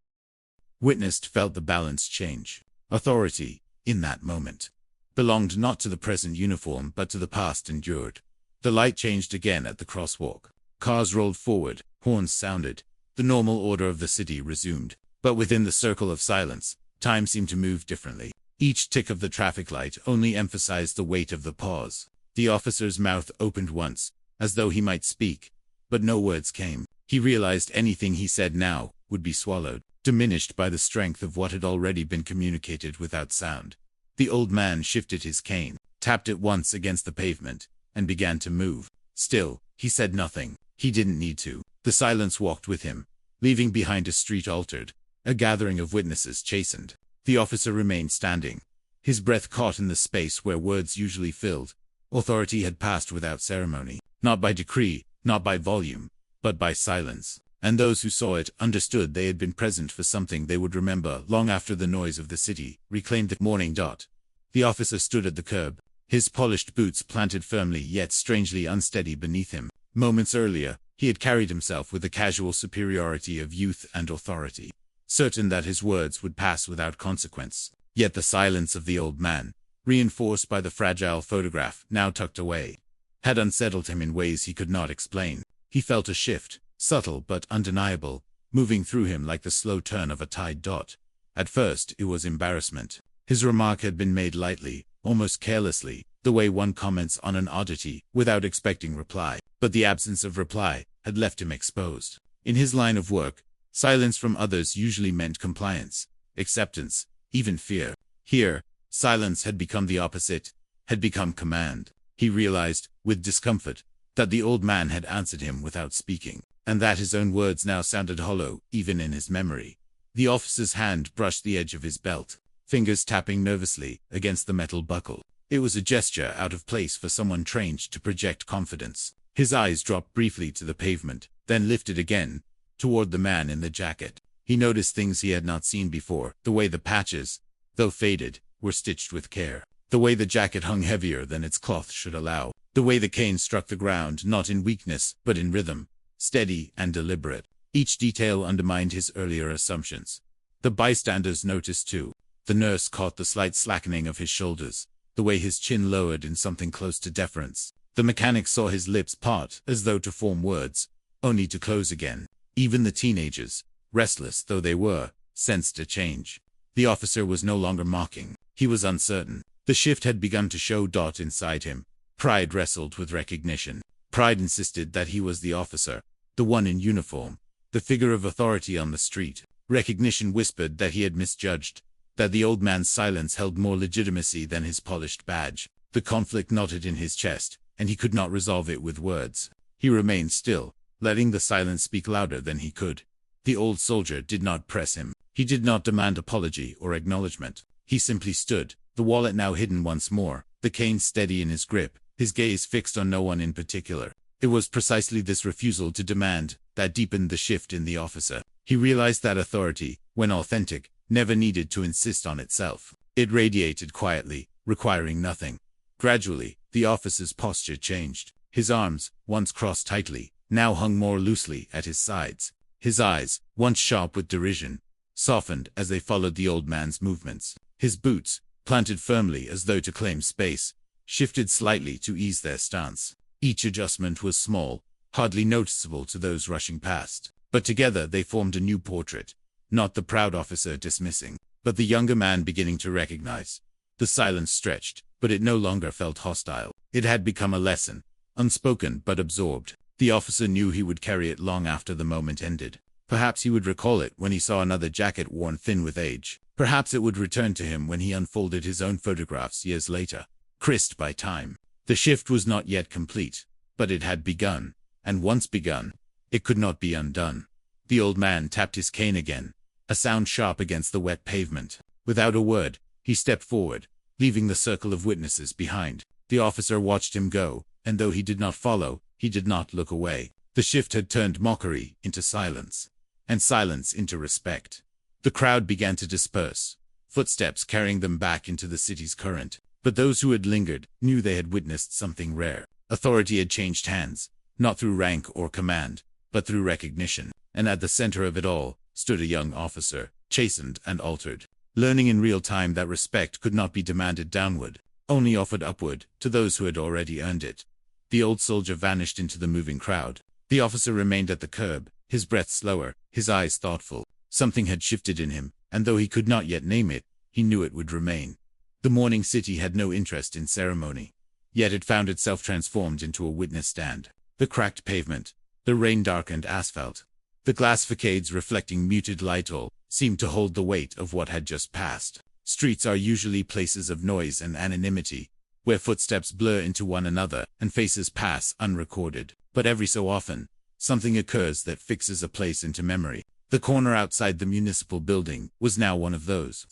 witnessed felt the balance change. Authority, in that moment, belonged not to the present uniform but to the past endured. The light changed again at the crosswalk. Cars rolled forward, horns sounded. The normal order of the city resumed. But within the circle of silence, time seemed to move differently. Each tick of the traffic light only emphasized the weight of the pause. The officer's mouth opened once, as though he might speak, but no words came. He realized anything he said now would be swallowed, diminished by the strength of what had already been communicated without sound. The old man shifted his cane, tapped it once against the pavement, and began to move. Still, he said nothing. He didn't need to. The silence walked with him, leaving behind a street altered, a gathering of witnesses chastened. The officer remained standing, his breath caught in the space where words usually filled. Authority had passed without ceremony, not by decree, not by volume, but by silence. And those who saw it understood they had been present for something they would remember long after the noise of the city reclaimed the morning dot. The officer stood at the curb, his polished boots planted firmly yet strangely unsteady beneath him. Moments earlier, he had carried himself with the casual superiority of youth and authority, certain that his words would pass without consequence. Yet the silence of the old man, reinforced by the fragile photograph now tucked away, had unsettled him in ways he could not explain. He felt a shift, subtle but undeniable, moving through him like the slow turn of a tide dot. At first, it was embarrassment. His remark had been made lightly, almost carelessly, the way one comments on an oddity without expecting reply. But the absence of reply had left him exposed. In his line of work, silence from others usually meant compliance, acceptance, even fear. Here, silence had become the opposite, had become command. He realized, with discomfort, that the old man had answered him without speaking, and that his own words now sounded hollow, even in his memory. The officer's hand brushed the edge of his belt, fingers tapping nervously against the metal buckle. It was a gesture out of place for someone trained to project confidence. His eyes dropped briefly to the pavement, then lifted again, toward the man in the jacket. He noticed things he had not seen before, the way the patches, though faded, were stitched with care, the way the jacket hung heavier than its cloth should allow, the way the cane struck the ground not in weakness but in rhythm, steady and deliberate. Each detail undermined his earlier assumptions. The bystanders noticed too. The nurse caught the slight slackening of his shoulders, the way his chin lowered in something close to deference. The mechanic saw his lips part as though to form words, only to close again. Even the teenagers, restless though they were, sensed a change. The officer was no longer mocking. He was uncertain. The shift had begun to show dot inside him. Pride wrestled with recognition. Pride insisted that he was the officer, the one in uniform, the figure of authority on the street. Recognition whispered that he had misjudged, that the old man's silence held more legitimacy than his polished badge. The conflict knotted in his chest, and he could not resolve it with words. He remained still, letting the silence speak louder than he could. The old soldier did not press him. He did not demand apology or acknowledgement. He simply stood, the wallet now hidden once more, the cane steady in his grip, his gaze fixed on no one in particular. It was precisely this refusal to demand that deepened the shift in the officer. He realized that authority, when authentic, never needed to insist on itself. It radiated quietly, requiring nothing. Gradually, the officer's posture changed. His arms, once crossed tightly, now hung more loosely at his sides. His eyes, once sharp with derision, softened as they followed the old man's movements. His boots, planted firmly as though to claim space, shifted slightly to ease their stance. Each adjustment was small, hardly noticeable to those rushing past. But together they formed a new portrait, not the proud officer dismissing, but the younger man beginning to recognize. The silence stretched, but it no longer felt hostile. It had become a lesson, unspoken but absorbed. The officer knew he would carry it long after the moment ended. Perhaps he would recall it when he saw another jacket worn thin with age. Perhaps it would return to him when he unfolded his own photographs years later, creased by time. The shift was not yet complete, but it had begun, and once begun, it could not be undone. The old man tapped his cane again, a sound sharp against the wet pavement. Without a word, he stepped forward, leaving the circle of witnesses behind. The officer watched him go, and though he did not follow, he did not look away. The shift had turned mockery into silence, and silence into respect. The crowd began to disperse, footsteps carrying them back into the city's current. But those who had lingered knew they had witnessed something rare. Authority had changed hands, not through rank or command, but through recognition. And at the center of it all stood a young officer, chastened and altered, learning in real time that respect could not be demanded downward, only offered upward to those who had already earned it. The old soldier vanished into the moving crowd. The officer remained at the curb, his breath slower, his eyes thoughtful. Something had shifted in him, and though he could not yet name it, he knew it would remain. The morning city had no interest in ceremony, yet it found itself transformed into a witness stand. The cracked pavement, the rain-darkened asphalt, the glass facades reflecting muted light all seemed to hold the weight of what had just passed. Streets are usually places of noise and anonymity, where footsteps blur into one another and faces pass unrecorded. But every so often, something occurs that fixes a place into memory. The corner outside the municipal building was now one of those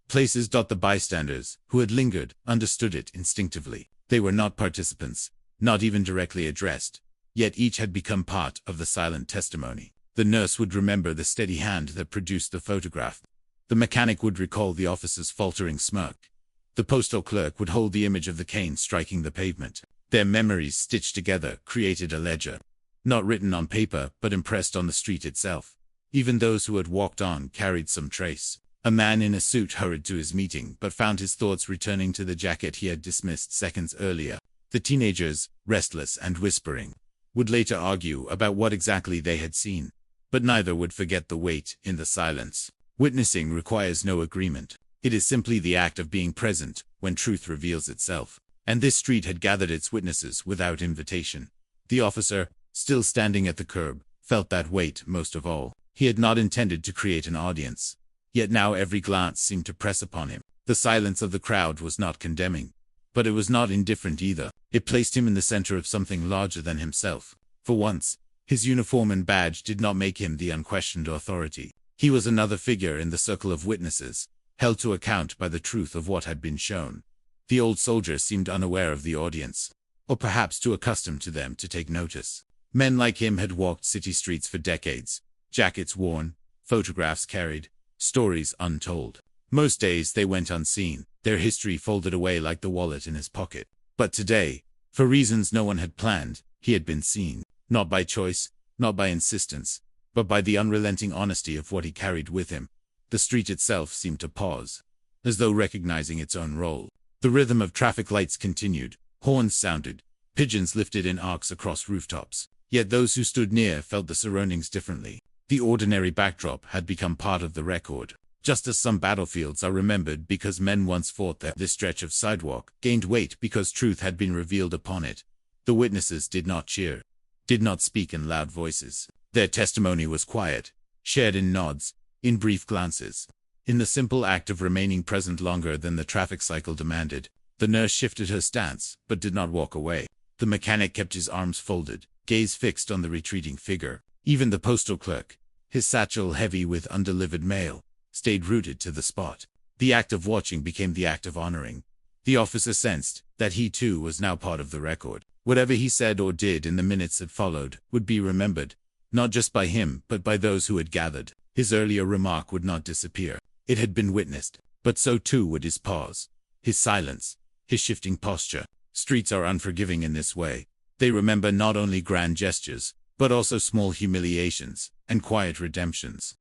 places. The bystanders, who had lingered, understood it instinctively. They were not participants, not even directly addressed, yet each had become part of the silent testimony. The nurse would remember the steady hand that produced the photograph. The mechanic would recall the officer's faltering smirk. The postal clerk would hold the image of the cane striking the pavement. Their memories stitched together created a ledger, not written on paper but impressed on the street itself. Even those who had walked on carried some trace. A man in a suit hurried to his meeting but found his thoughts returning to the jacket he had dismissed seconds earlier. The teenagers, restless and whispering, would later argue about what exactly they had seen, but neither would forget the weight in the silence. Witnessing requires no agreement. It is simply the act of being present when truth reveals itself. And this street had gathered its witnesses without invitation. The officer, still standing at the curb, felt that weight most of all. He had not intended to create an audience, yet now every glance seemed to press upon him. The silence of the crowd was not condemning, but it was not indifferent either. It placed him in the center of something larger than himself. For once, his uniform and badge did not make him the unquestioned authority. He was another figure in the circle of witnesses, held to account by the truth of what had been shown. The old soldier seemed unaware of the audience, or perhaps too accustomed to them to take notice. Men like him had walked city streets for decades, jackets worn, photographs carried, stories untold. Most days they went unseen, their history folded away like the wallet in his pocket. But today, for reasons no one had planned, he had been seen, not by choice, not by insistence, but by the unrelenting honesty of what he carried with him. The street itself seemed to pause, as though recognizing its own role. The rhythm of traffic lights continued, horns sounded, pigeons lifted in arcs across rooftops. Yet those who stood near felt the surroundings differently. The ordinary backdrop had become part of the record. Just as some battlefields are remembered because men once fought there, this stretch of sidewalk gained weight because truth had been revealed upon it. The witnesses did not cheer, did not speak in loud voices. Their testimony was quiet, shared in nods, in brief glances. In the simple act of remaining present longer than the traffic cycle demanded, the nurse shifted her stance, but did not walk away. The mechanic kept his arms folded, gaze fixed on the retreating figure. Even the postal clerk, his satchel heavy with undelivered mail, stayed rooted to the spot. The act of watching became the act of honoring. The officer sensed that he too was now part of the record. Whatever he said or did in the minutes that followed would be remembered, not just by him but by those who had gathered. His earlier remark would not disappear. It had been witnessed, but so too would his pause, his silence, his shifting posture. Streets are unforgiving in this way. They remember not only grand gestures, but also small humiliations and quiet redemptions.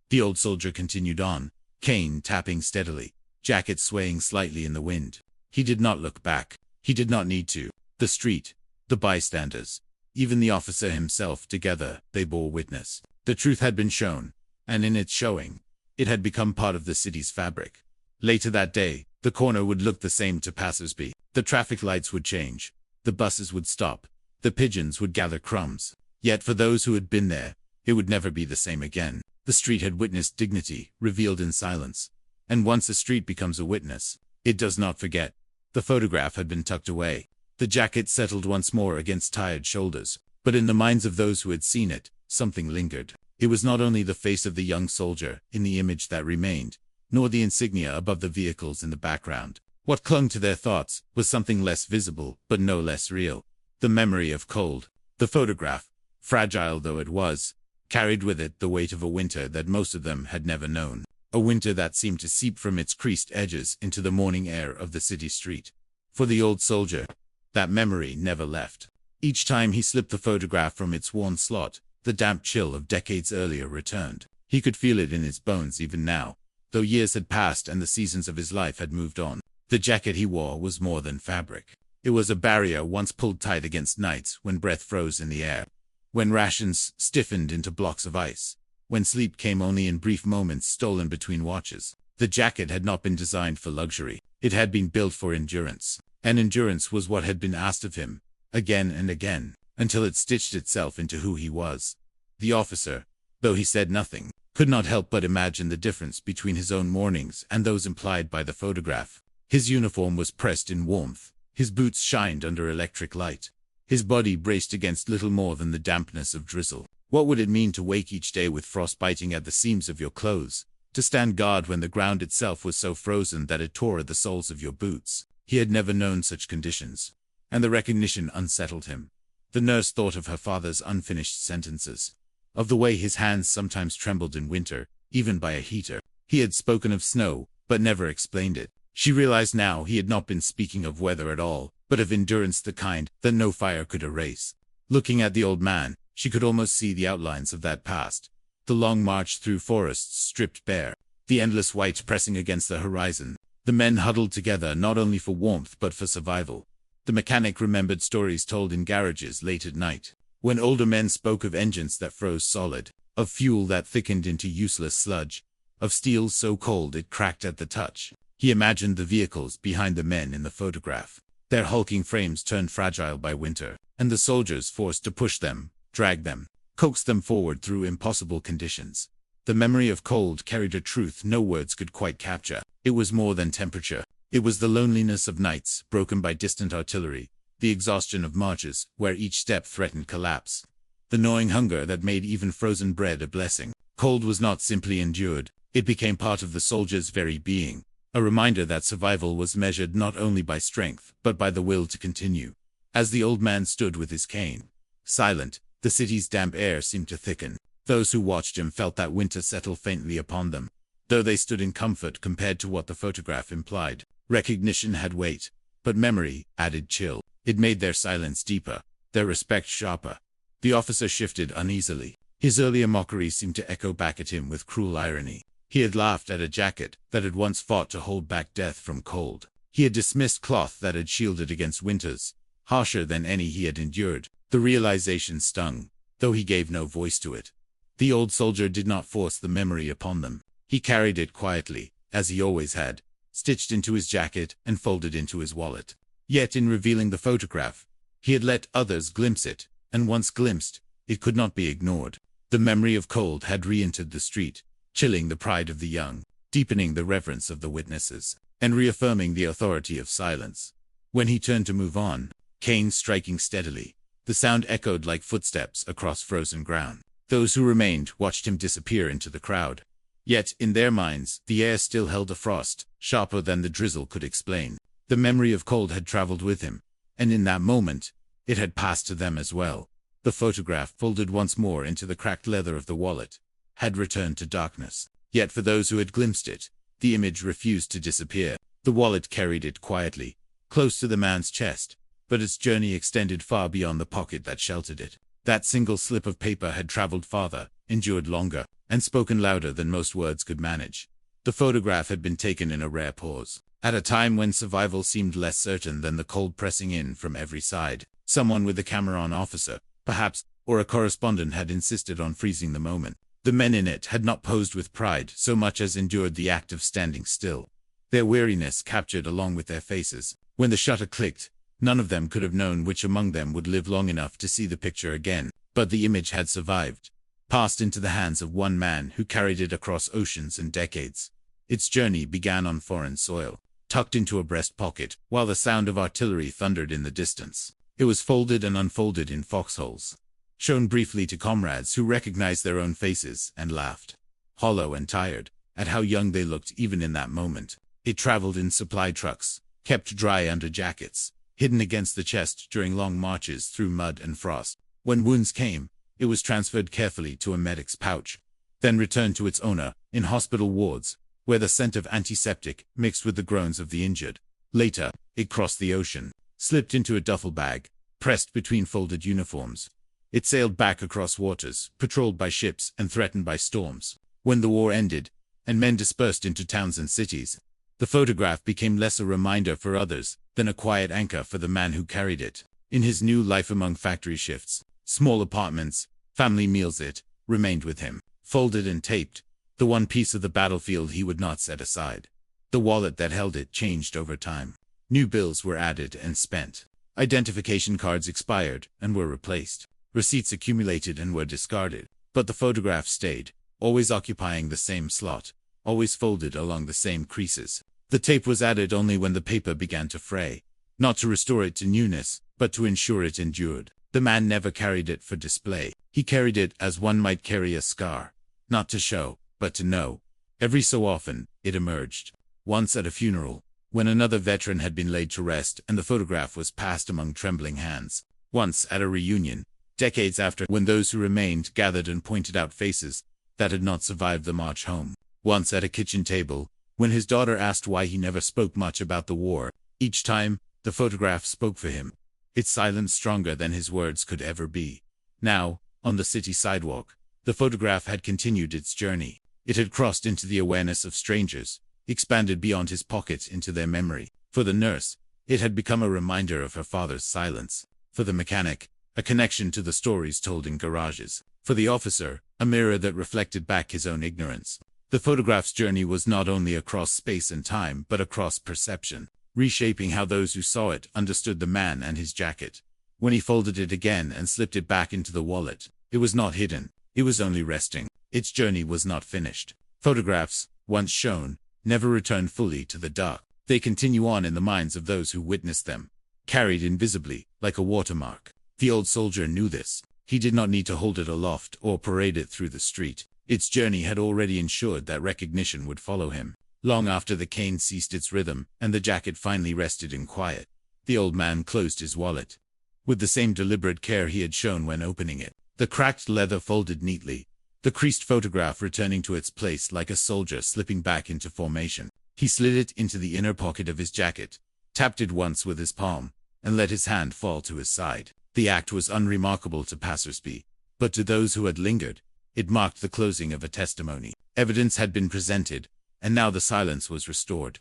The old soldier continued on, cane tapping steadily, jacket swaying slightly in the wind. He did not look back. He did not need to. The street, the bystanders, even the officer himself, together, they bore witness. The truth had been shown, and in its showing, it had become part of the city's fabric. Later that day, the corner would look the same to passers-by. The traffic lights would change. The buses would stop. The pigeons would gather crumbs. Yet for those who had been there, it would never be the same again. The street had witnessed dignity, revealed in silence. And once a street becomes a witness, it does not forget. The photograph had been tucked away. The jacket settled once more against tired shoulders. But in the minds of those who had seen it, something lingered. It was not only the face of the young soldier in the image that remained. nor the insignia above the vehicles in the background. What clung to their thoughts was something less visible, but no less real. The memory of cold. The photograph, fragile though it was, carried with it the weight of a winter that most of them had never known. A winter that seemed to seep from its creased edges into the morning air of the city street. For the old soldier, that memory never left. Each time he slipped the photograph from its worn slot, the damp chill of decades earlier returned. He could feel it in his bones even now, though years had passed and the seasons of his life had moved on. The jacket he wore was more than fabric. It was a barrier once pulled tight against nights when breath froze in the air, when rations stiffened into blocks of ice, when sleep came only in brief moments stolen between watches. The jacket had not been designed for luxury. It had been built for endurance. And endurance was what had been asked of him, again and again, until it stitched itself into who he was. The officer, though he said nothing, could not help but imagine the difference between his own mornings and those implied by the photograph. His uniform was pressed in warmth. His boots shined under electric light. His body braced against little more than the dampness of drizzle. What would it mean to wake each day with frost biting at the seams of your clothes? To stand guard when the ground itself was so frozen that it tore at the soles of your boots? He had never known such conditions, and the recognition unsettled him. The nurse thought of her father's unfinished sentences, of the way his hands sometimes trembled in winter, even by a heater. He had spoken of snow, but never explained it. She realized now he had not been speaking of weather at all, but of endurance, the kind that no fire could erase. Looking at the old man, she could almost see the outlines of that past. The long march through forests stripped bare, the endless white pressing against the horizon, the men huddled together not only for warmth but for survival. The mechanic remembered stories told in garages late at night, when older men spoke of engines that froze solid, of fuel that thickened into useless sludge, of steel so cold it cracked at the touch. He imagined the vehicles behind the men in the photograph, their hulking frames turned fragile by winter, and the soldiers forced to push them, drag them, coax them forward through impossible conditions. The memory of cold carried a truth no words could quite capture. It was more than temperature. It was the loneliness of nights broken by distant artillery, the exhaustion of marches where each step threatened collapse, the gnawing hunger that made even frozen bread a blessing. Cold was not simply endured, it became part of the soldier's very being, a reminder that survival was measured not only by strength but by the will to continue. As the old man stood with his cane, silent, the city's damp air seemed to thicken. Those who watched him felt that winter settle faintly upon them, though they stood in comfort compared to what the photograph implied. Recognition had weight, but memory added chill. It made their silence deeper, their respect sharper. The officer shifted uneasily. His earlier mockery seemed to echo back at him with cruel irony. He had laughed at a jacket that had once fought to hold back death from cold. He had dismissed cloth that had shielded against winters, harsher than any he had endured. The realization stung, though he gave no voice to it. The old soldier did not force the memory upon them. He carried it quietly, as he always had, stitched into his jacket and folded into his wallet. Yet in revealing the photograph, he had let others glimpse it, and once glimpsed, it could not be ignored. The memory of cold had re-entered the street, chilling the pride of the young, deepening the reverence of the witnesses, and reaffirming the authority of silence. When he turned to move on, cane striking steadily, the sound echoed like footsteps across frozen ground. Those who remained watched him disappear into the crowd. Yet, in their minds, the air still held a frost, sharper than the drizzle could explain. The memory of cold had traveled with him, and in that moment, it had passed to them as well. The photograph, folded once more into the cracked leather of the wallet, had returned to darkness. Yet for those who had glimpsed it, the image refused to disappear. The wallet carried it quietly, close to the man's chest, but its journey extended far beyond the pocket that sheltered it. That single slip of paper had traveled farther, endured longer, and spoken louder than most words could manage. The photograph had been taken in a rare pause, at a time when survival seemed less certain than the cold pressing in from every side. Someone with a camera on officer, perhaps, or a correspondent had insisted on freezing the moment. The men in it had not posed with pride so much as endured the act of standing still, their weariness captured along with their faces. When the shutter clicked, none of them could have known which among them would live long enough to see the picture again, but the image had survived, passed into the hands of one man who carried it across oceans and decades. Its journey began on foreign soil, tucked into a breast pocket, while the sound of artillery thundered in the distance. It was folded and unfolded in foxholes, shown briefly to comrades who recognized their own faces and laughed. Hollow and tired, at how young they looked even in that moment. It traveled in supply trucks, kept dry under jackets, hidden against the chest during long marches through mud and frost. When wounds came, it was transferred carefully to a medic's pouch, then returned to its owner in hospital wards, where the scent of antiseptic mixed with the groans of the injured. Later, it crossed the ocean, slipped into a duffel bag, pressed between folded uniforms. It sailed back across waters, patrolled by ships and threatened by storms. When the war ended, and men dispersed into towns and cities, the photograph became less a reminder for others than a quiet anchor for the man who carried it. In his new life among factory shifts, small apartments, family meals, it remained with him, folded and taped, the one piece of the battlefield he would not set aside. The wallet that held it changed over time. New bills were added and spent. Identification cards expired and were replaced. Receipts accumulated and were discarded. But the photograph stayed, always occupying the same slot, always folded along the same creases. The tape was added only when the paper began to fray, not to restore it to newness, but to ensure it endured. The man never carried it for display. He carried it as one might carry a scar, not to show, but to know. Every so often, it emerged. Once at a funeral, when another veteran had been laid to rest and the photograph was passed among trembling hands. Once at a reunion, decades after, when those who remained gathered and pointed out faces that had not survived the march home. Once at a kitchen table, when his daughter asked why he never spoke much about the war. Each time, the photograph spoke for him, its silence stronger than his words could ever be. Now, on the city sidewalk, the photograph had continued its journey. It had crossed into the awareness of strangers, expanded beyond his pocket into their memory. For the nurse, it had become a reminder of her father's silence. For the mechanic, a connection to the stories told in garages. For the officer, a mirror that reflected back his own ignorance. The photograph's journey was not only across space and time, but across perception, reshaping how those who saw it understood the man and his jacket. When he folded it again and slipped it back into the wallet, it was not hidden, it was only resting. Its journey was not finished. Photographs, once shown, never return fully to the dark. They continue on in the minds of those who witnessed them, carried invisibly, like a watermark. The old soldier knew this. He did not need to hold it aloft or parade it through the street. Its journey had already ensured that recognition would follow him. Long after the cane ceased its rhythm and the jacket finally rested in quiet, the old man closed his wallet, with the same deliberate care he had shown when opening it. The cracked leather folded neatly, the creased photograph returning to its place like a soldier slipping back into formation. He slid it into the inner pocket of his jacket, tapped it once with his palm, and let his hand fall to his side. The act was unremarkable to passers-by, but to those who had lingered, it marked the closing of a testimony. Evidence had been presented, and now the silence was restored.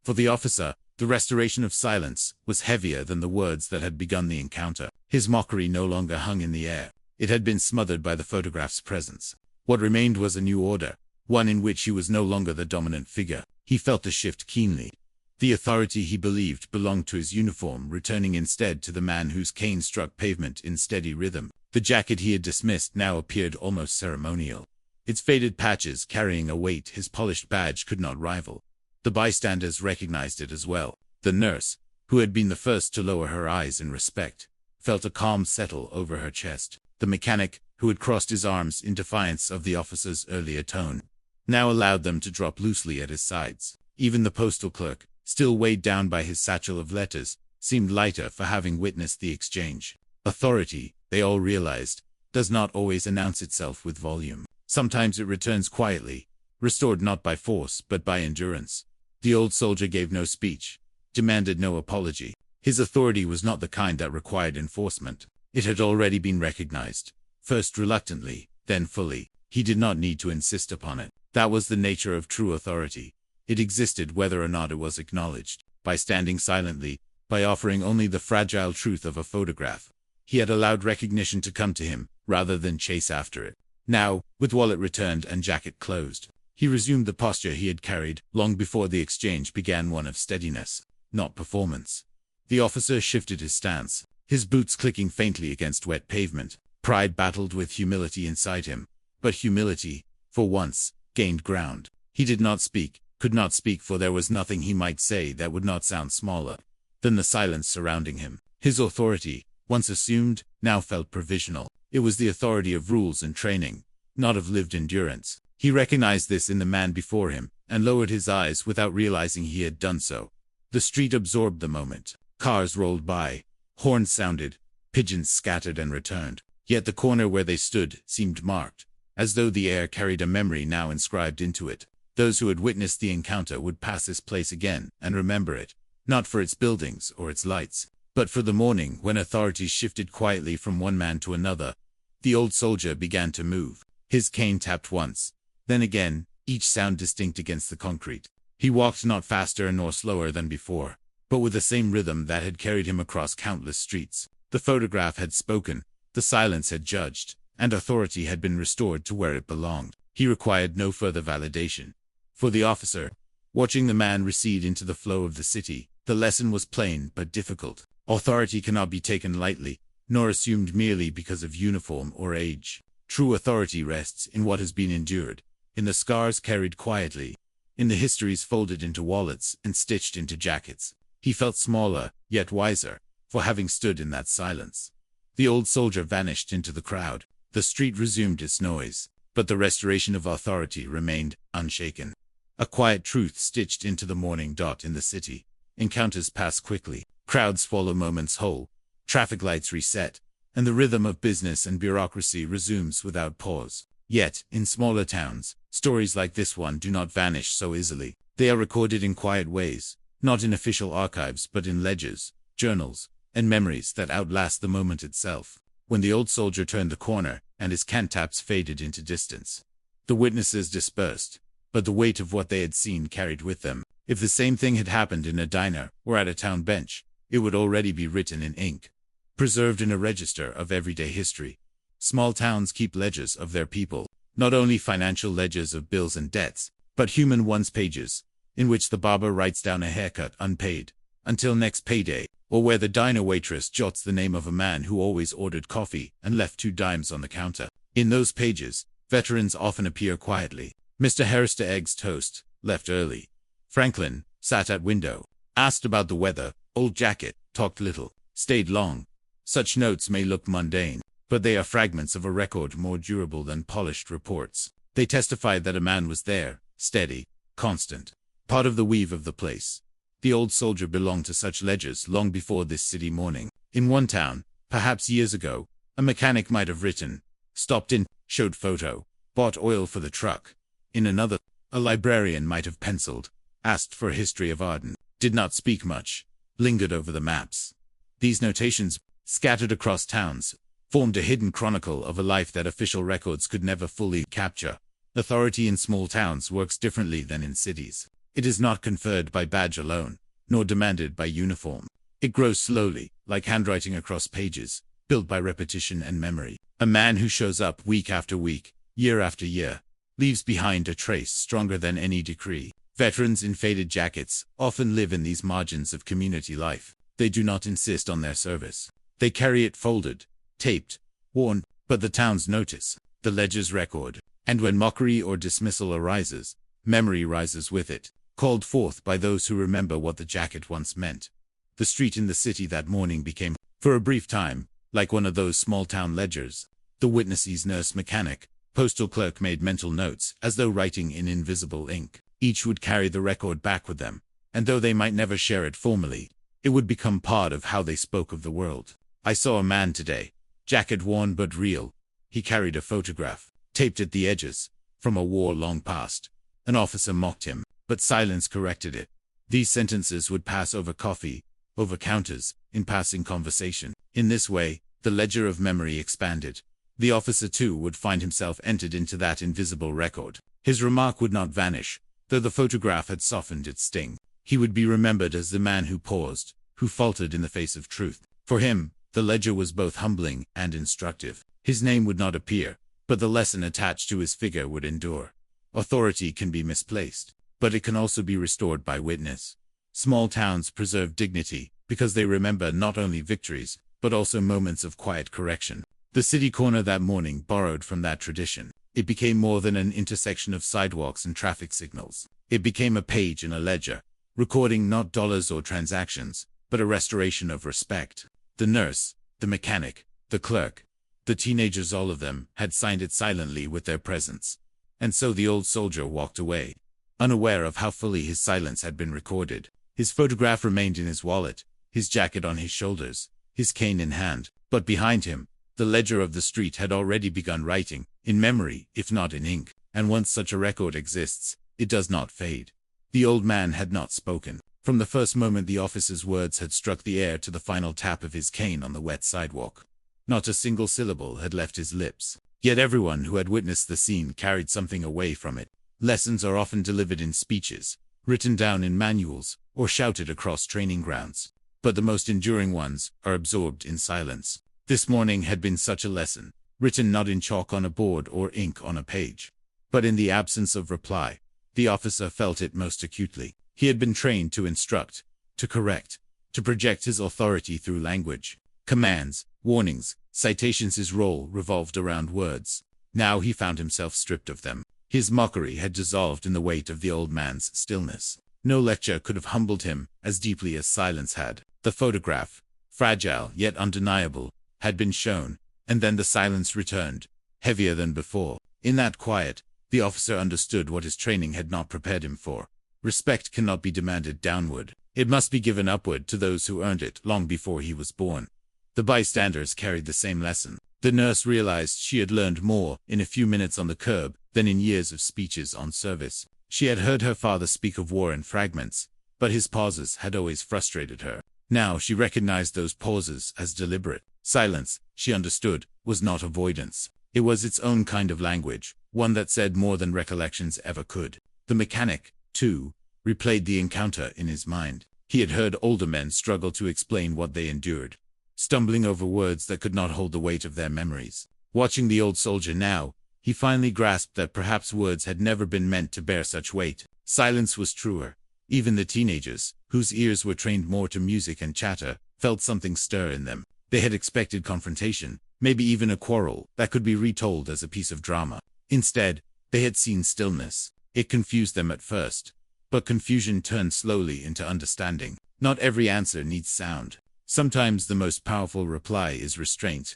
For the officer, the restoration of silence was heavier than the words that had begun the encounter. His mockery no longer hung in the air. It had been smothered by the photograph's presence. What remained was a new order, one in which he was no longer the dominant figure. He felt the shift keenly. The authority he believed belonged to his uniform returning instead to the man whose cane struck pavement in steady rhythm. The jacket he had dismissed now appeared almost ceremonial, its faded patches carrying a weight his polished badge could not rival. The bystanders recognized it as well. The nurse, who had been the first to lower her eyes in respect, felt a calm settle over her chest. The mechanic, who had crossed his arms in defiance of the officer's earlier tone, now allowed them to drop loosely at his sides. Even the postal clerk, still weighed down by his satchel of letters, seemed lighter for having witnessed the exchange. Authority, they all realized, does not always announce itself with volume. Sometimes it returns quietly, restored not by force but by endurance. The old soldier gave no speech, demanded no apology. His authority was not the kind that required enforcement. It had already been recognized, first reluctantly, then fully. He did not need to insist upon it. That was the nature of true authority. It existed whether or not it was acknowledged. By standing silently, by offering only the fragile truth of a photograph, he had allowed recognition to come to him, rather than chase after it. Now, with wallet returned and jacket closed, he resumed the posture he had carried long before the exchange began, one of steadiness, not performance. The officer shifted his stance, his boots clicking faintly against wet pavement. Pride battled with humility inside him, but humility, for once, gained ground. He did not speak, could not speak, for there was nothing he might say that would not sound smaller than the silence surrounding him. His authority, once assumed, now felt provisional. It was the authority of rules and training, not of lived endurance. He recognized this in the man before him, and lowered his eyes without realizing he had done so. The street absorbed the moment. Cars rolled by, horns sounded, pigeons scattered and returned. Yet the corner where they stood seemed marked, as though the air carried a memory now inscribed into it. Those who had witnessed the encounter would pass this place again and remember it, not for its buildings or its lights, but for the morning when authorities shifted quietly from one man to another. The old soldier began to move. His cane tapped once, then again, each sound distinct against the concrete. He walked not faster nor slower than before, but with the same rhythm that had carried him across countless streets. The photograph had spoken, the silence had judged, and authority had been restored to where it belonged. He required no further validation. For the officer, watching the man recede into the flow of the city, the lesson was plain but difficult. Authority cannot be taken lightly, nor assumed merely because of uniform or age. True authority rests in what has been endured, in the scars carried quietly, in the histories folded into wallets and stitched into jackets. He felt smaller, yet wiser, for having stood in that silence. The old soldier vanished into the crowd. The street resumed its noise, but the restoration of authority remained unshaken. A quiet truth stitched into the morning dot in the city. Encounters pass quickly, crowds follow moments whole, traffic lights reset, and the rhythm of business and bureaucracy resumes without pause. Yet, in smaller towns, stories like this one do not vanish so easily. They are recorded in quiet ways, not in official archives but in ledgers, journals, and memories that outlast the moment itself. When the old soldier turned the corner, and his cantaps faded into distance, the witnesses dispersed, but the weight of what they had seen carried with them. If the same thing had happened in a diner or at a town bench, it would already be written in ink, preserved in a register of everyday history. Small towns keep ledgers of their people, not only financial ledgers of bills and debts, but human ones, pages, in which the barber writes down a haircut unpaid, until next payday, or where the diner waitress jots the name of a man who always ordered coffee and left 2 dimes on the counter. In those pages, veterans often appear quietly. Mr. Harris to eggs toast, left early. Franklin, sat at window, asked about the weather, old jacket, talked little, stayed long. Such notes may look mundane, but they are fragments of a record more durable than polished reports. They testify that a man was there, steady, constant, part of the weave of the place. The old soldier belonged to such ledgers long before this city morning. In one town, perhaps years ago, a mechanic might have written, stopped in, showed photo, bought oil for the truck. In another, a librarian might have penciled, asked for a history of Arden, did not speak much, lingered over the maps. These notations, scattered across towns, formed a hidden chronicle of a life that official records could never fully capture. Authority in small towns works differently than in cities. It is not conferred by badge alone, nor demanded by uniform. It grows slowly, like handwriting across pages, built by repetition and memory. A man who shows up week after week, year after year, leaves behind a trace stronger than any decree. Veterans in faded jackets often live in these margins of community life. They do not insist on their service. They carry it folded, taped, worn, but the towns notice, the ledgers record, and when mockery or dismissal arises, memory rises with it, called forth by those who remember what the jacket once meant. The street in the city that morning became, for a brief time, like one of those small-town ledgers. The witnesses, nurse, mechanic, postal clerk made mental notes, as though writing in invisible ink. Each would carry the record back with them, and though they might never share it formally, it would become part of how they spoke of the world. I saw a man today, jacket worn but real. He carried a photograph, taped at the edges, from a war long past. An officer mocked him, but silence corrected it. These sentences would pass over coffee, over counters, in passing conversation. In this way, the ledger of memory expanded. The officer too would find himself entered into that invisible record. His remark would not vanish, though the photograph had softened its sting. He would be remembered as the man who paused, who faltered in the face of truth. For him, the ledger was both humbling and instructive. His name would not appear, but the lesson attached to his figure would endure. Authority can be misplaced, but it can also be restored by witness. Small towns preserve dignity because they remember not only victories, but also moments of quiet correction. The city corner that morning borrowed from that tradition. It became more than an intersection of sidewalks and traffic signals. It became a page in a ledger, recording not dollars or transactions, but a restoration of respect. The nurse, the mechanic, the clerk, the teenagers, all of them, had signed it silently with their presence. And so the old soldier walked away, unaware of how fully his silence had been recorded. His photograph remained in his wallet, his jacket on his shoulders, his cane in hand, but behind him, the ledger of the street had already begun writing, in memory, if not in ink, and once such a record exists, it does not fade. The old man had not spoken. From the first moment the officer's words had struck the air to the final tap of his cane on the wet sidewalk. Not a single syllable had left his lips. Yet everyone who had witnessed the scene carried something away from it. Lessons are often delivered in speeches, written down in manuals, or shouted across training grounds. But the most enduring ones are absorbed in silence. This morning had been such a lesson, written not in chalk on a board or ink on a page, but in the absence of reply. The officer felt it most acutely. He had been trained to instruct, to correct, to project his authority through language. Commands, warnings, citations. His role revolved around words. Now he found himself stripped of them. His mockery had dissolved in the weight of the old man's stillness. No lecture could have humbled him as deeply as silence had. The photograph, fragile yet undeniable, had been shown, and then the silence returned, heavier than before. In that quiet, the officer understood what his training had not prepared him for. Respect cannot be demanded downward. It must be given upward to those who earned it long before he was born. The bystanders carried the same lesson. The nurse realized she had learned more in a few minutes on the curb than in years of speeches on service. She had heard her father speak of war in fragments, but his pauses had always frustrated her. Now she recognized those pauses as deliberate. Silence, she understood, was not avoidance. It was its own kind of language, one that said more than recollections ever could. The mechanic, too, replayed the encounter in his mind. He had heard older men struggle to explain what they endured, stumbling over words that could not hold the weight of their memories. Watching the old soldier now, he finally grasped that perhaps words had never been meant to bear such weight. Silence was truer. Even the teenagers, whose ears were trained more to music and chatter, felt something stir in them. They had expected confrontation, maybe even a quarrel that could be retold as a piece of drama. Instead, they had seen stillness. It confused them at first, but confusion turned slowly into understanding. Not every answer needs sound. Sometimes the most powerful reply is restraint.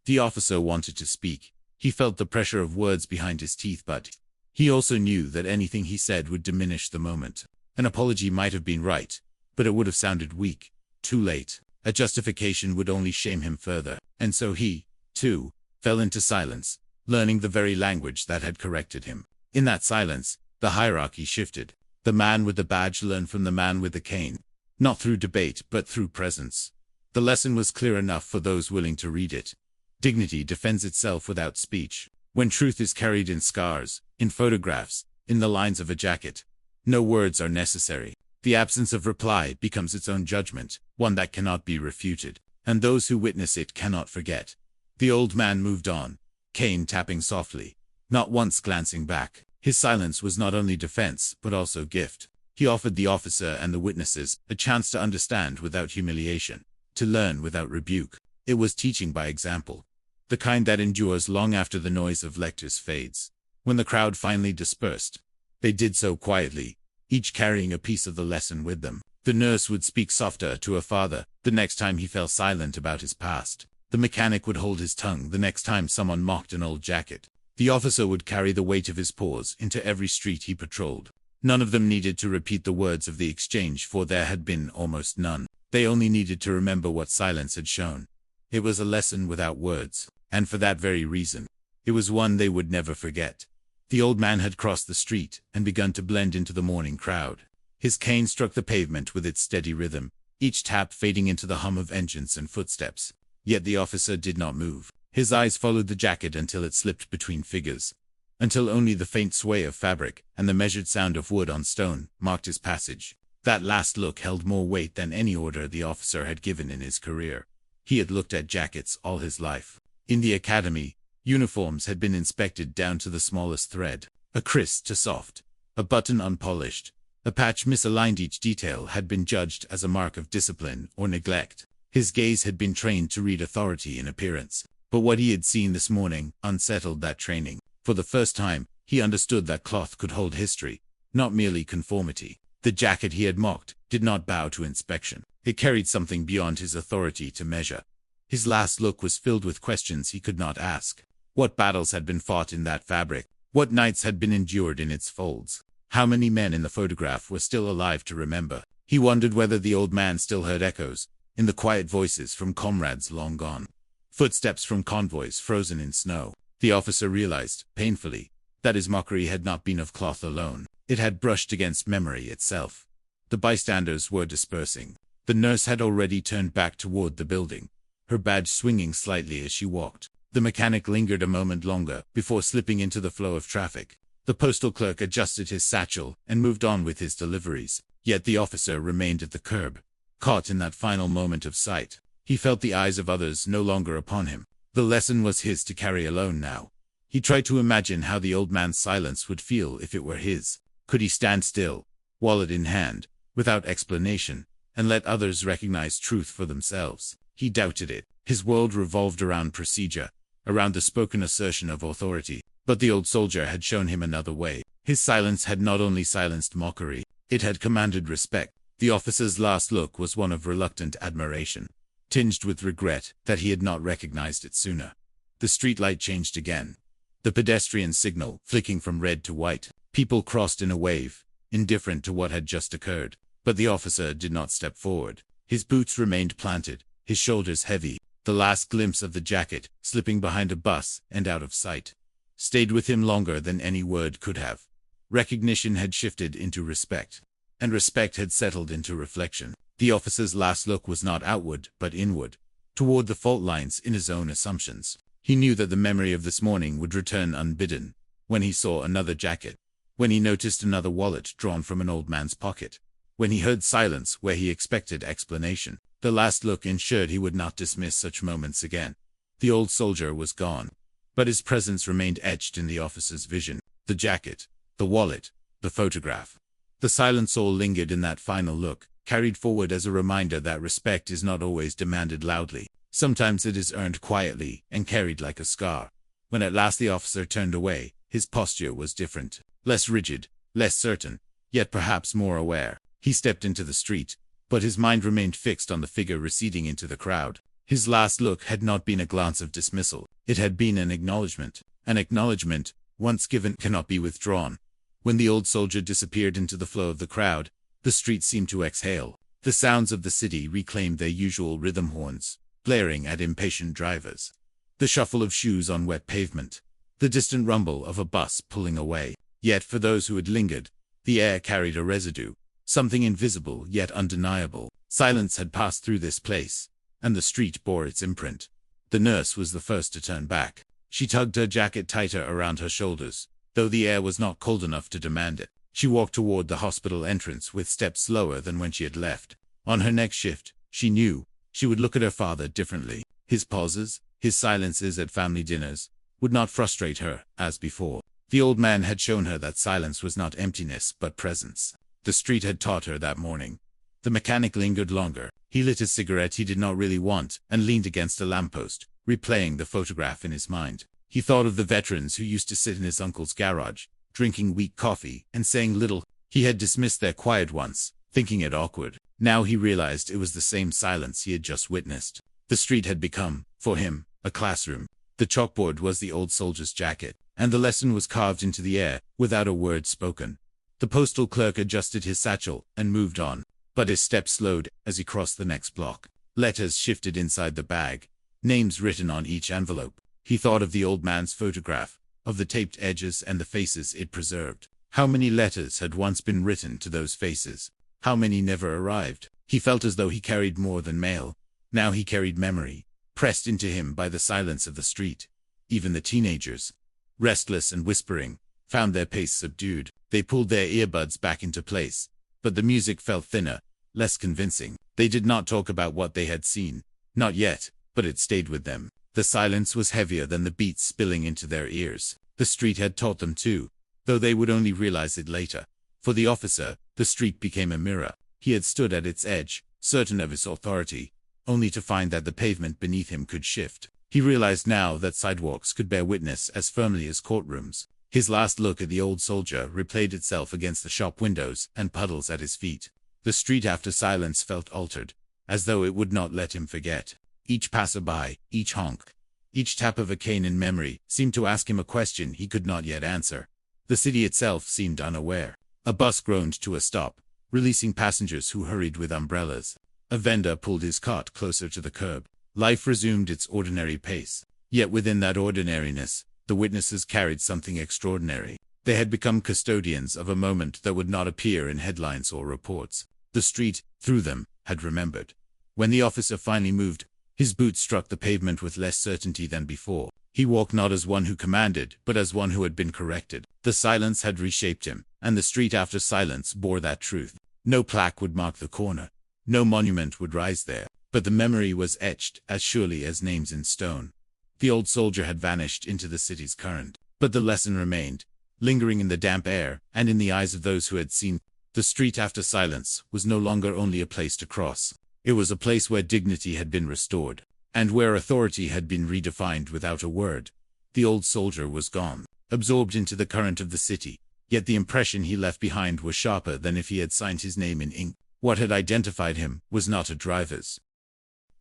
The officer wanted to speak. He felt the pressure of words behind his teeth, but he also knew that anything he said would diminish the moment. An apology might have been right, but it would have sounded weak. Too late. A justification would only shame him further. And so he, too, fell into silence, learning the very language that had corrected him. In that silence, the hierarchy shifted. The man with the badge learned from the man with the cane, not through debate but through presence. The lesson was clear enough for those willing to read it. Dignity defends itself without speech. When truth is carried in scars, in photographs, in the lines of a jacket, no words are necessary. The absence of reply becomes its own judgment, one that cannot be refuted, and those who witness it cannot forget. The old man moved on, cane tapping softly, not once glancing back. His silence was not only defense, but also gift. He offered the officer and the witnesses a chance to understand without humiliation, to learn without rebuke. It was teaching by example, the kind that endures long after the noise of lectures fades. When the crowd finally dispersed, they did so quietly, each carrying a piece of the lesson with them. The nurse would speak softer to her father the next time he fell silent about his past. The mechanic would hold his tongue the next time someone mocked an old jacket. The officer would carry the weight of his pause into every street he patrolled. None of them needed to repeat the words of the exchange, for there had been almost none. They only needed to remember what silence had shown. It was a lesson without words, and for that very reason, it was one they would never forget. The old man had crossed the street and begun to blend into the morning crowd. His cane struck the pavement with its steady rhythm, each tap fading into the hum of engines and footsteps. Yet the officer did not move. His eyes followed the jacket until it slipped between figures, until only the faint sway of fabric and the measured sound of wood on stone marked his passage. That last look held more weight than any order the officer had given in his career. He had looked at jackets all his life. In the academy, uniforms had been inspected down to the smallest thread, a creased to soft, a button unpolished, a patch misaligned. Each detail had been judged as a mark of discipline or neglect. His gaze had been trained to read authority in appearance. But what he had seen this morning unsettled that training. For the first time, he understood that cloth could hold history, not merely conformity. The jacket he had mocked did not bow to inspection. It carried something beyond his authority to measure. His last look was filled with questions he could not ask. What battles had been fought in that fabric? What nights had been endured in its folds? How many men in the photograph were still alive to remember? He wondered whether the old man still heard echoes in the quiet voices from comrades long gone. Footsteps from convoys frozen in snow. The officer realized, painfully, that his mockery had not been of cloth alone. It had brushed against memory itself. The bystanders were dispersing. The nurse had already turned back toward the building, her badge swinging slightly as she walked. The mechanic lingered a moment longer before slipping into the flow of traffic. The postal clerk adjusted his satchel and moved on with his deliveries. Yet the officer remained at the curb, caught in that final moment of sight. He felt the eyes of others no longer upon him. The lesson was his to carry alone now. He tried to imagine how the old man's silence would feel if it were his. Could he stand still, wallet in hand, without explanation, and let others recognize truth for themselves? He doubted it. His world revolved around procedure, around the spoken assertion of authority. But the old soldier had shown him another way. His silence had not only silenced mockery, it had commanded respect. The officer's last look was one of reluctant admiration, tinged with regret that he had not recognized it sooner. The streetlight changed again, the pedestrian signal flicking from red to white. People crossed in a wave, indifferent to what had just occurred. But the officer did not step forward. His boots remained planted, his shoulders heavy. The last glimpse of the jacket, slipping behind a bus and out of sight, stayed with him longer than any word could have. Recognition had shifted into respect, and respect had settled into reflection. The officer's last look was not outward, but inward, toward the fault lines in his own assumptions. He knew that the memory of this morning would return unbidden, when he saw another jacket, when he noticed another wallet drawn from an old man's pocket, when he heard silence where he expected explanation. The last look ensured he would not dismiss such moments again. The old soldier was gone, but his presence remained etched in the officer's vision. The jacket, the wallet, the photograph. The silent soul lingered in that final look, carried forward as a reminder that respect is not always demanded loudly. Sometimes it is earned quietly and carried like a scar. When at last the officer turned away, his posture was different, less rigid, less certain, yet perhaps more aware. He stepped into the street, but his mind remained fixed on the figure receding into the crowd. His last look had not been a glance of dismissal. It had been an acknowledgement. An acknowledgement, once given, cannot be withdrawn. When the old soldier disappeared into the flow of the crowd, the street seemed to exhale. The sounds of the city reclaimed their usual rhythm, horns blaring at impatient drivers, the shuffle of shoes on wet pavement, the distant rumble of a bus pulling away. Yet for those who had lingered, the air carried a residue, something invisible yet undeniable. Silence had passed through this place, and the street bore its imprint. The nurse was the first to turn back. She tugged her jacket tighter around her shoulders, though the air was not cold enough to demand it. She walked toward the hospital entrance with steps slower than when she had left. On her next shift, she knew, she would look at her father differently. His pauses, his silences at family dinners, would not frustrate her, as before. The old man had shown her that silence was not emptiness but presence. The street had taught her that morning. The mechanic lingered longer. He lit a cigarette he did not really want and leaned against a lamppost, replaying the photograph in his mind. He thought of the veterans who used to sit in his uncle's garage, drinking weak coffee and saying little. He had dismissed their quiet once, thinking it awkward. Now he realized it was the same silence he had just witnessed. The street had become, for him, a classroom. The chalkboard was the old soldier's jacket, and the lesson was carved into the air, without a word spoken. The postal clerk adjusted his satchel and moved on, but his steps slowed as he crossed the next block. Letters shifted inside the bag, names written on each envelope. He thought of the old man's photograph, of the taped edges and the faces it preserved. How many letters had once been written to those faces? How many never arrived? He felt as though he carried more than mail. Now he carried memory, pressed into him by the silence of the street. Even the teenagers, restless and whispering, found their pace subdued. They pulled their earbuds back into place, but the music felt thinner, less convincing. They did not talk about what they had seen. Not yet, but it stayed with them. The silence was heavier than the beats spilling into their ears. The street had taught them too, though they would only realize it later. For the officer, the street became a mirror. He had stood at its edge, certain of his authority, only to find that the pavement beneath him could shift. He realized now that sidewalks could bear witness as firmly as courtrooms. His last look at the old soldier replayed itself against the shop windows and puddles at his feet. The street after silence felt altered, as though it would not let him forget. Each passerby, each honk, Each tap of a cane in memory seemed to ask him a question he could not yet answer. The city itself seemed unaware. A bus groaned to a stop, releasing passengers who hurried with umbrellas. A vendor pulled his cart closer to the curb. Life resumed its ordinary pace. Yet within that ordinariness, the witnesses carried something extraordinary. They had become custodians of a moment that would not appear in headlines or reports. The street, through them, had remembered. When the officer finally moved, his boots struck the pavement with less certainty than before. He walked not as one who commanded, but as one who had been corrected. The silence had reshaped him, and the street after silence bore that truth. No plaque would mark the corner. No monument would rise there, but the memory was etched as surely as names in stone. The old soldier had vanished into the city's current, but the lesson remained, lingering in the damp air and in the eyes of those who had seen. The street after silence was no longer only a place to cross. It was a place where dignity had been restored, and where authority had been redefined without a word. The old soldier was gone, absorbed into the current of the city, yet the impression he left behind was sharper than if he had signed his name in ink. What had identified him was not a driver's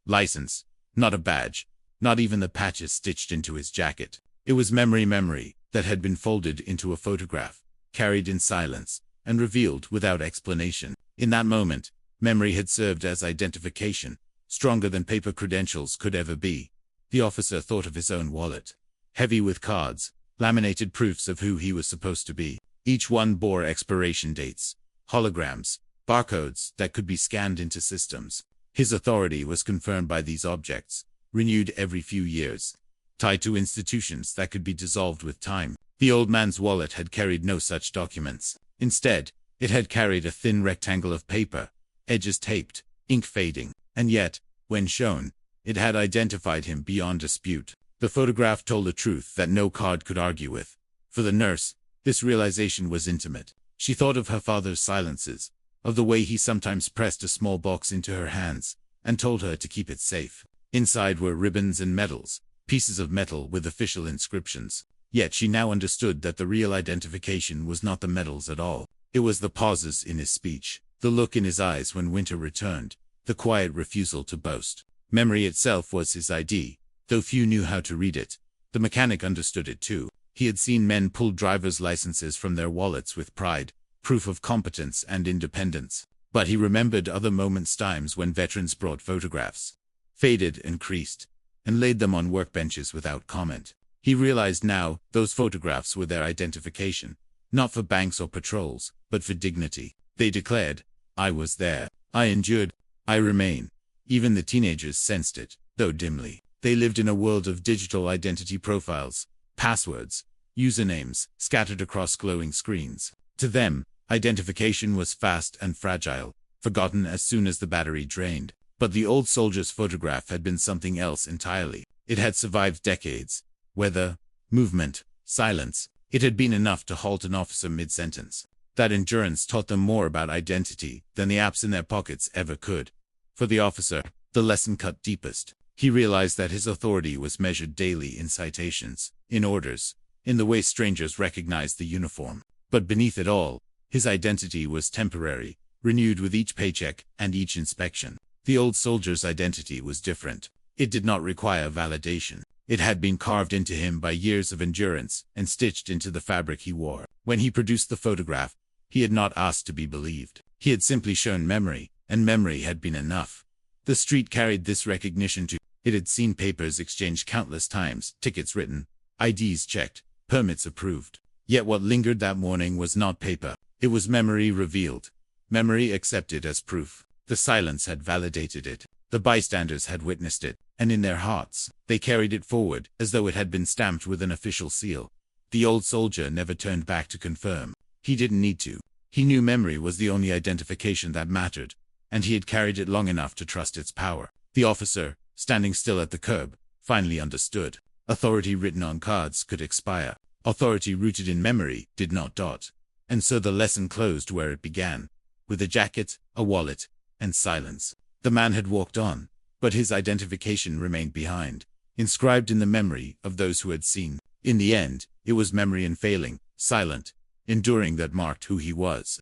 license, not a badge, not even the patches stitched into his jacket. It was memory that had been folded into a photograph, carried in silence, and revealed without explanation. In that moment, memory had served as identification, stronger than paper credentials could ever be. The officer thought of his own wallet, heavy with cards, laminated proofs of who he was supposed to be. Each one bore expiration dates, holograms, barcodes that could be scanned into systems. His authority was confirmed by these objects, renewed every few years, tied to institutions that could be dissolved with time. The old man's wallet had carried no such documents. Instead, it had carried a thin rectangle of paper, edges taped, ink fading, and yet, when shown, it had identified him beyond dispute. The photograph told a truth that no card could argue with. For the nurse, this realization was intimate. She thought of her father's silences, of the way he sometimes pressed a small box into her hands, and told her to keep it safe. Inside were ribbons and medals, pieces of metal with official inscriptions. Yet she now understood that the real identification was not the medals at all. It was the pauses in his speech, the look in his eyes when winter returned, the quiet refusal to boast. Memory itself was his ID, though few knew how to read it. The mechanic understood it too. He had seen men pull driver's licenses from their wallets with pride, proof of competence and independence. But he remembered other moments, times when veterans brought photographs, faded and creased, and laid them on workbenches without comment. He realized now those photographs were their identification, not for banks or patrols, but for dignity. They declared, "I was there. I endured. I remain." Even the teenagers sensed it, though dimly. They lived in a world of digital identity profiles, passwords, usernames, scattered across glowing screens. To them, identification was fast and fragile, forgotten as soon as the battery drained. But the old soldier's photograph had been something else entirely. It had survived decades. Weather, movement, silence. It had been enough to halt an officer mid-sentence. That endurance taught them more about identity than the apps in their pockets ever could. For the officer, the lesson cut deepest. He realized that his authority was measured daily in citations, in orders, in the way strangers recognized the uniform. But beneath it all, his identity was temporary, renewed with each paycheck and each inspection. The old soldier's identity was different. It did not require validation. It had been carved into him by years of endurance and stitched into the fabric he wore. When he produced the photograph, he had not asked to be believed. He had simply shown memory, and memory had been enough. The street carried this recognition too. It had seen papers exchanged countless times, tickets written, IDs checked, permits approved. Yet what lingered that morning was not paper. It was memory revealed, memory accepted as proof. The silence had validated it. The bystanders had witnessed it, and in their hearts, they carried it forward, as though it had been stamped with an official seal. The old soldier never turned back to confirm. He didn't need to. He knew memory was the only identification that mattered, and he had carried it long enough to trust its power. The officer, standing still at the curb, finally understood. Authority written on cards could expire. Authority rooted in memory did not dot. And so the lesson closed where it began, with a jacket, a wallet, and silence. The man had walked on, but his identification remained behind, inscribed in the memory of those who had seen. In the end, it was memory unfailing, silent, enduring that marked who he was.